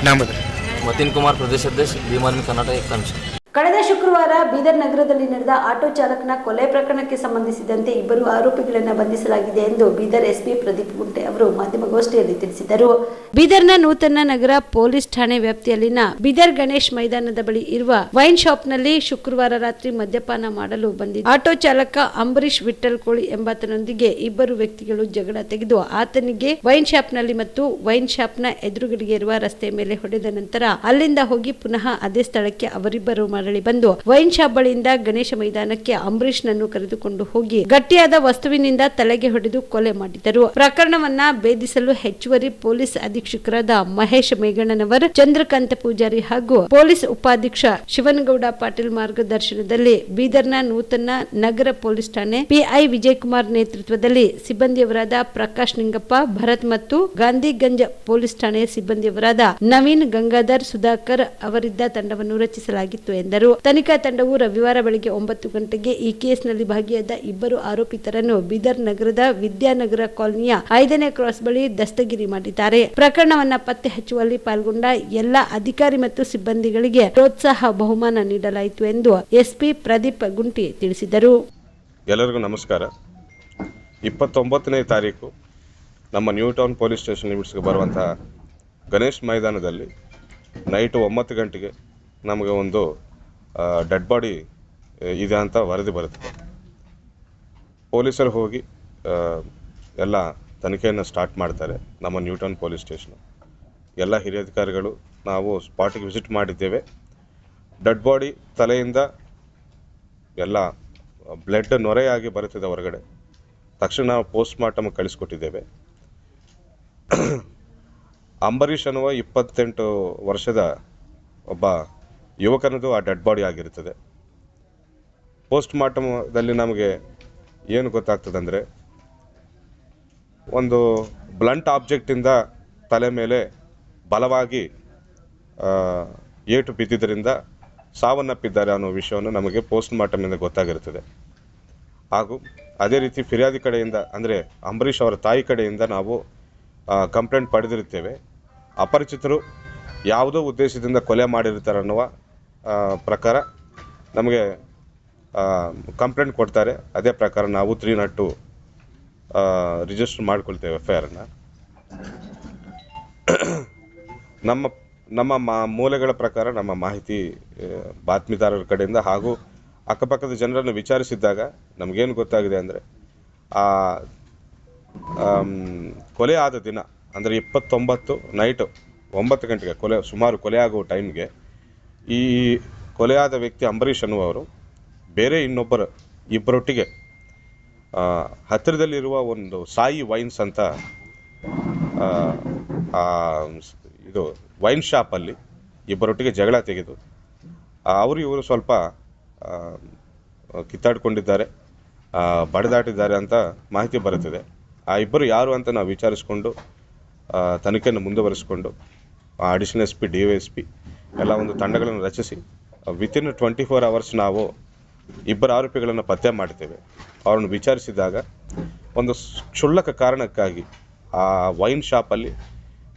नाम बताएं. मतीन कुमार, प्रदेश अध्यक्ष, भीम आर्मी कर्नाटक एकता मिशन. ಕಳೆದ ಶುಕ್ರವಾರ ಬೀದರ್ ನಗರದಲ್ಲಿ ನಡೆದ ಆಟೋ ಚಾಲಕನ ಕೊಲೆ ಪ್ರಕರಣಕ್ಕೆ ಸಂಬಂಧಿಸಿದಂತೆ ಇಬ್ಬರು ಆರೋಪಿಗಳನ್ನು ಬಂಧಿಸಲಾಗಿದೆ ಎಂದು ಬೀದರ್ ಎಸ್ಪಿ ಪ್ರದೀಪ್ ಗುಂಟೆ ಅವರು ಮಾಧ್ಯಮಗೋಷ್ಠಿಯಲ್ಲಿ ತಿಳಿಸಿದರು. ಬೀದರ್ನ ನೂತನ ನಗರ ಪೊಲೀಸ್ ಠಾಣೆ ವ್ಯಾಪ್ತಿಯಲ್ಲಿನ ಬೀದರ್ ಗಣೇಶ್ ಮೈದಾನದ ಬಳಿ ಇರುವ ವೈನ್ ಶಾಪ್ನಲ್ಲಿ ಶುಕ್ರವಾರ ರಾತ್ರಿ ಮದ್ಯಪಾನ ಮಾಡಲು ಬಂದಿದ್ದ ಆಟೋ ಚಾಲಕ ಅಂಬರೀಶ್ ವಿಠಲ್ ಕೋಳಿ ಎಂಬಾತನೊಂದಿಗೆ ಇಬ್ಬರು ವ್ಯಕ್ತಿಗಳು ಜಗಳ ತೆಗೆದು ಆತನಿಗೆ ವೈನ್ ಶಾಪ್ನಲ್ಲಿ ಮತ್ತು ವೈನ್ ಶಾಪ್ನ ಎದುರುಗಡೆಗೆ ಇರುವ ರಸ್ತೆ ಮೇಲೆ ಹೊಡೆದ ನಂತರ ಅಲ್ಲಿಂದ ಹೋಗಿ ಪುನಃ ಅದೇ ಸ್ಥಳಕ್ಕೆ ಅವರಿಬ್ಬರು ಮರಳಿ ಬಂದು ವೈನ್ ಶಾಪ್ ಬಳಿಯಿಂದ ಗಣೇಶ ಮೈದಾನಕ್ಕೆ ಅಂಬರೀಶ್ ನನ್ನು ಕರೆದುಕೊಂಡು ಹೋಗಿ ಗಟ್ಟಿಯಾದ ವಸ್ತುವಿನಿಂದ ತಲೆಗೆ ಹೊಡೆದು ಕೊಲೆ ಮಾಡಿದರು. ಪ್ರಕರಣವನ್ನ ಭೇದಿಸಲು ಹೆಚ್ಚುವರಿ ಪೊಲೀಸ್ ಅಧೀಕ್ಷಕರಾದ ಮಹೇಶ್ ಮೇಘಣ್ಣನವರ್, ಚಂದ್ರಕಾಂತ ಪೂಜಾರಿ ಹಾಗೂ ಪೊಲೀಸ್ ಉಪಾಧೀಕ್ಷ ಶಿವನಗೌಡ ಪಾಟೀಲ್ ಮಾರ್ಗದರ್ಶನದಲ್ಲಿ ಬೀದರ್ನ ನೂತನ ನಗರ ಪೊಲೀಸ್ ಠಾಣೆ ಪಿಐ ವಿಜಯಕುಮಾರ್ ನೇತೃತ್ವದಲ್ಲಿ ಸಿಬ್ಬಂದಿಯವರಾದ ಪ್ರಕಾಶ್ ನಿಂಗಪ್ಪ, ಭರತ್ ಮತ್ತು ಗಾಂಧಿಗಂಜ್ ಪೊಲೀಸ್ ಠಾಣೆಯ ಸಿಬ್ಬಂದಿಯವರಾದ ನವೀನ್, ಗಂಗಾಧರ್, ಸುಧಾಕರ್ ಅವರಿದ್ದ ತಂಡವನ್ನು ರಚಿಸಲಾಗಿತ್ತು ಎಂದರು. ತನಿಖಾ ತಂಡವು ರವಿವಾರ ಬೆಳಗ್ಗೆ 9 ಗಂಟೆಗೆ ಈ ಕೇಸ್ನಲ್ಲಿ ಭಾಗಿಯಾದ ಇಬ್ಬರು ಆರೋಪಿತರನ್ನು ಬೀದರ್ ನಗರದ ವಿದ್ಯಾನಗರ ಕಾಲೋನಿಯ 5ನೇ ಕ್ರಾಸ್ ಬಳಿ ದಸ್ತಗಿರಿ ಮಾಡಿದ್ದಾರೆ. ಪ್ರಕರಣವನ್ನ ಪತ್ತೆ ಹಚ್ಚುವಲ್ಲಿ ಪಾಲ್ಗೊಂಡ ಎಲ್ಲ ಅಧಿಕಾರಿ ಮತ್ತು ಸಿಬ್ಬಂದಿಗಳಿಗೆ ಪ್ರೋತ್ಸಾಹ ಬಹುಮಾನ ನೀಡಲಾಯಿತು ಎಂದು ಎಸ್ಪಿ ಪ್ರದೀಪ್ ಗುಂಟಿ ತಿಳಿಸಿದರು. ಎಲ್ಲರಿಗೂ ನಮಸ್ಕಾರ. 29ನೇ ತಾರೀಕು ನಮ್ಮ ನ್ಯೂ ಟೌನ್ ಪೊಲೀಸ್ ಸ್ಟೇಷನ್ ಲಿಮಿಟ್ಸ್ಗೆ ಬರುವಂತಹ ಗಣೇಶ್ ಮೈದಾನದಲ್ಲಿ ನೈಟು 9 ಗಂಟೆಗೆ ನಮಗೆ ಒಂದು ಡೆಡ್ ಬಾಡಿ ಇದೆ ಅಂತ ವರದಿ ಬರುತ್ತೆ. ಪೊಲೀಸರು ಹೋಗಿ ಎಲ್ಲ ತನಿಖೆಯನ್ನು ಸ್ಟಾರ್ಟ್ ಮಾಡ್ತಾರೆ. ನಮ್ಮ ನ್ಯೂ ಟೌನ್ ಪೊಲೀಸ್ ಸ್ಟೇಷನ್ ಎಲ್ಲ ಹಿರಿಯ ಅಧಿಕಾರಿಗಳು ನಾವು ಸ್ಪಾಟಿಗೆ ವಿಸಿಟ್ ಮಾಡಿದ್ದೇವೆ. ಡೆಡ್ ಬಾಡಿ ತಲೆಯಿಂದ ಎಲ್ಲ ಬ್ಲಡ್ ನೊರೆಯಾಗಿ ಬರುತ್ತಿದೆ ಹೊರಗಡೆ. ತಕ್ಷಣ ನಾವು ಪೋಸ್ಟ್ ಮಾರ್ಟಮ್ ಕಳಿಸ್ಕೊಟ್ಟಿದ್ದೇವೆ. ಅಂಬರೀಶ್ ಅನ್ನುವ 28 ವರ್ಷದ ಒಬ್ಬ ಯುವಕನದು ಆ ಡೆಡ್ ಬಾಡಿ ಆಗಿರುತ್ತದೆ. ಪೋಸ್ಟ್ ಮಾರ್ಟಮದಲ್ಲಿ ನಮಗೆ ಏನು ಗೊತ್ತಾಗ್ತದೆ ಅಂದರೆ, ಒಂದು ಬ್ಲಂಟ್ ಆಬ್ಜೆಕ್ಟಿಂದ ತಲೆ ಮೇಲೆ ಬಲವಾಗಿ ಏಟು ಬಿದ್ದಿದ್ದರಿಂದ ಸಾವನ್ನಪ್ಪಿದ್ದಾರೆ ಅನ್ನೋ ವಿಷಯವನ್ನು ನಮಗೆ ಪೋಸ್ಟ್ ಮಾರ್ಟಮಿಂದ ಗೊತ್ತಾಗಿರುತ್ತದೆ. ಹಾಗೂ ಅದೇ ರೀತಿ ಫಿರ್ಯಾದಿ ಕಡೆಯಿಂದ ಅಂದರೆ ಅಂಬರೀಶ್ ಅವರ ತಾಯಿ ಕಡೆಯಿಂದ ನಾವು ಕಂಪ್ಲೇಂಟ್ ಪಡೆದಿರುತ್ತೇವೆ. ಅಪರಿಚಿತರು ಯಾವುದೋ ಉದ್ದೇಶದಿಂದ ಕೊಲೆ ಮಾಡಿರ್ತಾರೆ ಅನ್ನುವ ಪ್ರಕಾರ ನಮಗೆ ಕಂಪ್ಲೇಂಟ್ ಕೊಡ್ತಾರೆ. ಅದೇ ಪ್ರಕಾರ ನಾವು 302 ರಿಜಿಸ್ಟರ್ ಮಾಡಿಕೊಳ್ತೇವೆ FIR-ಅನ್ನು. ನಮ್ಮ ಮೂಲಗಳ ಪ್ರಕಾರ, ನಮ್ಮ ಮಾಹಿತಿ ಬಾತ್ಮೀದಾರರ ಕಡೆಯಿಂದ ಹಾಗೂ ಅಕ್ಕಪಕ್ಕದ ಜನರನ್ನು ವಿಚಾರಿಸಿದ್ದಾಗ ನಮಗೇನು ಗೊತ್ತಾಗಿದೆ ಅಂದರೆ, ಕೊಲೆ ಆದ ದಿನ ಅಂದರೆ 29 ನೈಟು 9 ಗಂಟೆಗೆ ಸುಮಾರು ಕೊಲೆಯಾಗುವ ಟೈಮ್ಗೆ ಈ ಕೊಲೆಯಾದ ವ್ಯಕ್ತಿ ಅಂಬರೀಷ್ ಅನ್ನುವರು ಬೇರೆ ಇಬ್ಬರೊಟ್ಟಿಗೆ ಹತ್ತಿರದಲ್ಲಿರುವ ಒಂದು ಸಾಯಿ ವೈನ್ಸ್ ಅಂತ ಇದು ವೈನ್ ಶಾಪಲ್ಲಿ ಇಬ್ಬರೊಟ್ಟಿಗೆ ಜಗಳ ತೆಗೆದು ಇವರು ಸ್ವಲ್ಪ ಕಿತ್ತಾಡಿಕೊಂಡಿದ್ದಾರೆ, ಬಡಿದಾಟಿದ್ದಾರೆ ಅಂತ ಮಾಹಿತಿ ಬರುತ್ತಿದೆ. ಆ ಇಬ್ಬರು ಯಾರು ಅಂತ ನಾವು ವಿಚಾರಿಸಿಕೊಂಡು ತನಿಖೆಯನ್ನು ಮುಂದುವರಿಸಿಕೊಂಡು ಅಡಿಷನಲ್ SP DYSP ಎಲ್ಲ ಒಂದು ತಂಡಗಳನ್ನು ರಚಿಸಿ ವಿತಿನ್ 24 hours ನಾವು ಇಬ್ಬರು ಆರೋಪಿಗಳನ್ನು ಪತ್ತೆ ಮಾಡ್ತೇವೆ. ಅವರನ್ನು ವಿಚಾರಿಸಿದಾಗ ಒಂದು ಕ್ಷುಲ್ಲಕ ಕಾರಣಕ್ಕಾಗಿ ಆ ವೈನ್ ಶಾಪಲ್ಲಿ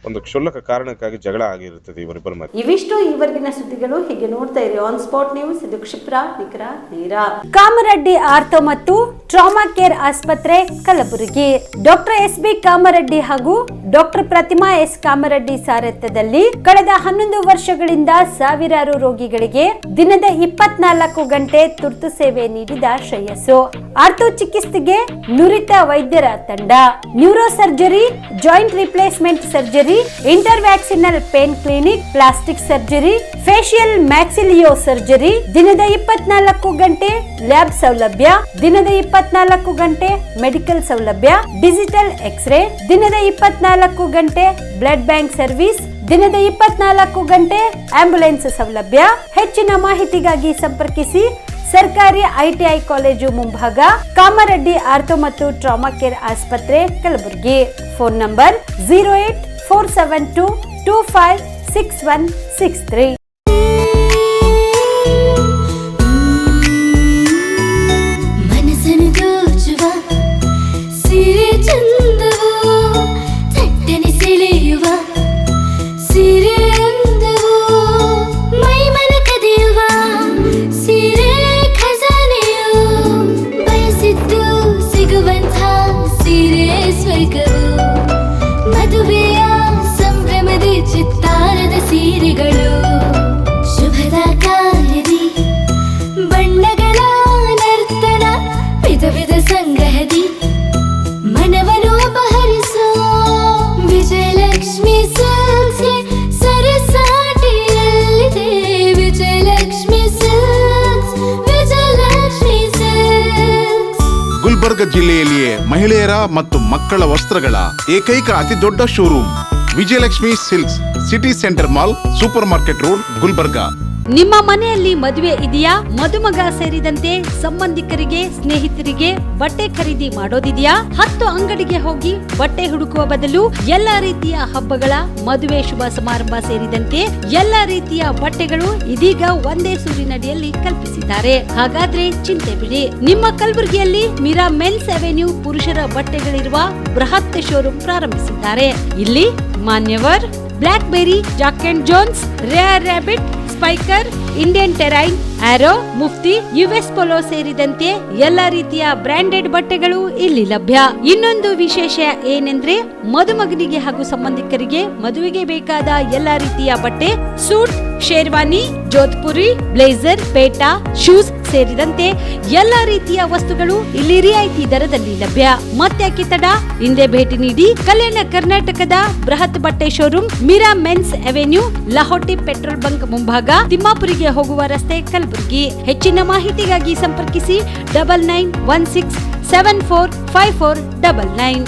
ಒಂದು ಕ್ಷುಲ್ಲಕ ಕಾರಣಕ್ಕಾಗಿ ಜಗಳ ಆಗಿರುತ್ತದೆ ಇವರಿಬ್ಬರ ಮಧ್ಯೆ. ಇವಿಷ್ಟು ಈವರೆಗಿನ ಸುದ್ದಿಗಳು. ಹೀಗೆ ನೋಡ್ತಾ ಇರಿ ಆನ್ ಸ್ಪಾಟ್ ನ್ಯೂಸ್. ಇದು ಕ್ಷಿಪ್ರ, ನಿಖರ, ನೇರ. ಕಾಮರೆಡ್ಡಿ ಆರ್ಥೋ ಮತ್ತು ಟ್ರಾಮಾ ಕೇರ್ ಆಸ್ಪತ್ರೆ ಕಲಬುರಗಿ. ಡಾಕ್ಟರ್ SB ಕಾಮರೆಡ್ಡಿ ಹಾಗೂ ಡಾಕ್ಟರ್ ಪ್ರತಿಮಾ S ಕಾಮರೆಡ್ಡಿ ಸಾರಥ್ಯದಲ್ಲಿ ಕಳೆದ 11 ವರ್ಷಗಳಿಂದ ಸಾವಿರಾರು ರೋಗಿಗಳಿಗೆ ದಿನದ 24 ಗಂಟೆ ತುರ್ತು ಸೇವೆ ನೀಡಿದ ಶ್ರೇಯಸ್ಸು. ಆರ್ಥೋ ಚಿಕಿತ್ಸೆಗೆ ನುರಿತ ವೈದ್ಯರ ತಂಡ, neuro surgery, joint replacement surgery, interventional pain clinic, plastic surgery, facial maxillo surgery, ದಿನದ 24 ಗಂಟೆ ಲ್ಯಾಬ್ ಸೌಲಭ್ಯ, ದಿನದ 24 ಗಂಟೆ ಮೆಡಿಕಲ್ ಸೌಲಭ್ಯ, ಡಿಜಿಟಲ್ ಎಕ್ಸ್ರೇ, ದಿನದ 24 ಗಂಟೆ ಬ್ಲಡ್ ಬ್ಯಾಂಕ್ ಸರ್ವಿಸ್, ದಿನದ 24 ಗಂಟೆ ಆಂಬ್ಯುಲೆನ್ಸ್ ಸೌಲಭ್ಯ. ಹೆಚ್ಚಿನ ಮಾಹಿತಿಗಾಗಿ ಸಂಪರ್ಕಿಸಿ ಸರ್ಕಾರಿ ITI ಕಾಲೇಜು ಮುಂಭಾಗ, ಕಾಮರೆಡ್ಡಿ ಆರ್ಥೋ ಮತ್ತು ಟ್ರಾಮಾ ಕೇರ್ ಆಸ್ಪತ್ರೆ ಕಲಬುರಗಿ. Phone number 08472256163. ಮದುವೆಯ ಸಂಭ್ರಮದ ಚಿತ್ತಾರದ ಸೀರೆಗಳು, ಶುಭದ ಕಾರ್ಯದಿ ಬಣ್ಣಗಳ ನರ್ತನ, ವಿಧ ವಿಧ ಸಂಗ್ರಹದಿ ಮನವನ್ನು ಅಪಹರಿಸೋ ವಿಜಯಲಕ್ಷ್ಮಿ ಸಿಲ್ಕ್ಸ್ಗೆ ಸರಸಾಟಿಯಲ್ಲಿದೆ. Vijayalakshmi silks, Vijayalakshmi silks. ಗುಲ್ಬರ್ಗ ಜಿಲ್ಲೆಯಲ್ಲಿಯೇ ಮಹಿಳೆಯರ ಮತ್ತು ಮಕ್ಕಳ ವಸ್ತ್ರಗಳ ಏಕೈಕ ಅತಿ ದೊಡ್ಡ showroom Vijayalakshmi silks, city centre mall, super market road, Gulbarga. ನಿಮ್ಮ ಮನೆಯಲ್ಲಿ ಮದುವೆ ಇದೆಯಾ? ಮದುಮಗ ಸೇರಿದಂತೆ ಸಂಬಂಧಿಕರಿಗೆ, ಸ್ನೇಹಿತರಿಗೆ ಬಟ್ಟೆ ಖರೀದಿ ಮಾಡೋದಿದೆಯಾ? 10 ಅಂಗಡಿಗೆ ಹೋಗಿ ಬಟ್ಟೆ ಹುಡುಕುವ ಬದಲು ಎಲ್ಲಾ ರೀತಿಯ ಹಬ್ಬಗಳ, ಮದುವೆ, ಶುಭ ಸಮಾರಂಭ ಸೇರಿದಂತೆ ಎಲ್ಲಾ ರೀತಿಯ ಬಟ್ಟೆಗಳು ಇದೀಗ ಒಂದೇ ಸೂರಿನಡಿಯಲ್ಲಿ ಕಲ್ಪಿಸಿದ್ದಾರೆ. ಹಾಗಾದ್ರೆ ಚಿಂತೆ ಬಿಡಿ. ನಿಮ್ಮ ಕಲಬುರಗಿಯಲ್ಲಿ ಮೀರಾ ಮೆನ್ಸ್ ಅವೆನ್ಯೂ ಪುರುಷರ ಬಟ್ಟೆಗಳಿರುವ ಬೃಹತ್ ಶೋರೂಮ್ ಪ್ರಾರಂಭಿಸಿದ್ದಾರೆ. ಇಲ್ಲಿ Manyavar, Blackberry, Jack and Jones, Rare Rabbit, Spykar, Indian Terrain, Arrow, Mufti, US Polo ಸೇರಿದಂತೆ ಎಲ್ಲ ರೀತಿಯ ಬ್ರಾಂಡೆಡ್ ಬಟ್ಟೆಗಳು ಇಲ್ಲಿ ಲಭ್ಯ. ಇನ್ನೊಂದು ವಿಶೇಷ ಏನೆಂದ್ರೆ ಮದುಮಗನಿಗೆ ಹಾಗೂ ಸಂಬಂಧಿಕರಿಗೆ ಮದುವೆಗೆ ಬೇಕಾದ ಎಲ್ಲ ರೀತಿಯ ಬಟ್ಟೆ, ಸೂಟ್, ಶೇರ್ವಾನಿ, ಜೋಧ್ಪುರಿ, ಬ್ಲೇಸರ್, ಪೇಟಾ, ಶೂಸ್ ಸೇರಿದಂತೆ ಎಲ್ಲ ರೀತಿಯ ವಸ್ತುಗಳು ಇಲ್ಲಿ ರಿಯಾಯಿತಿ ದರದಲ್ಲಿ ಲಭ್ಯ. ಮತ್ತೆ ತಡ, ಹಿಂದೆ ಭೇಟಿ ನೀಡಿ. ಕಲ್ಯಾಣ ಕರ್ನಾಟಕದ ಬೃಹತ್ ಬಟ್ಟೆ showroom Meera men's avenue, Lahoti petrol bunk ಮುಂಭಾಗ, ತಿಮ್ಮಾಪುರಿಗೆ ಹೋಗುವ ರಸ್ತೆ, ಕಲಬುರಗಿ. ಹೆಚ್ಚಿನ ಮಾಹಿತಿಗಾಗಿ ಸಂಪರ್ಕಿಸಿ 9916745499.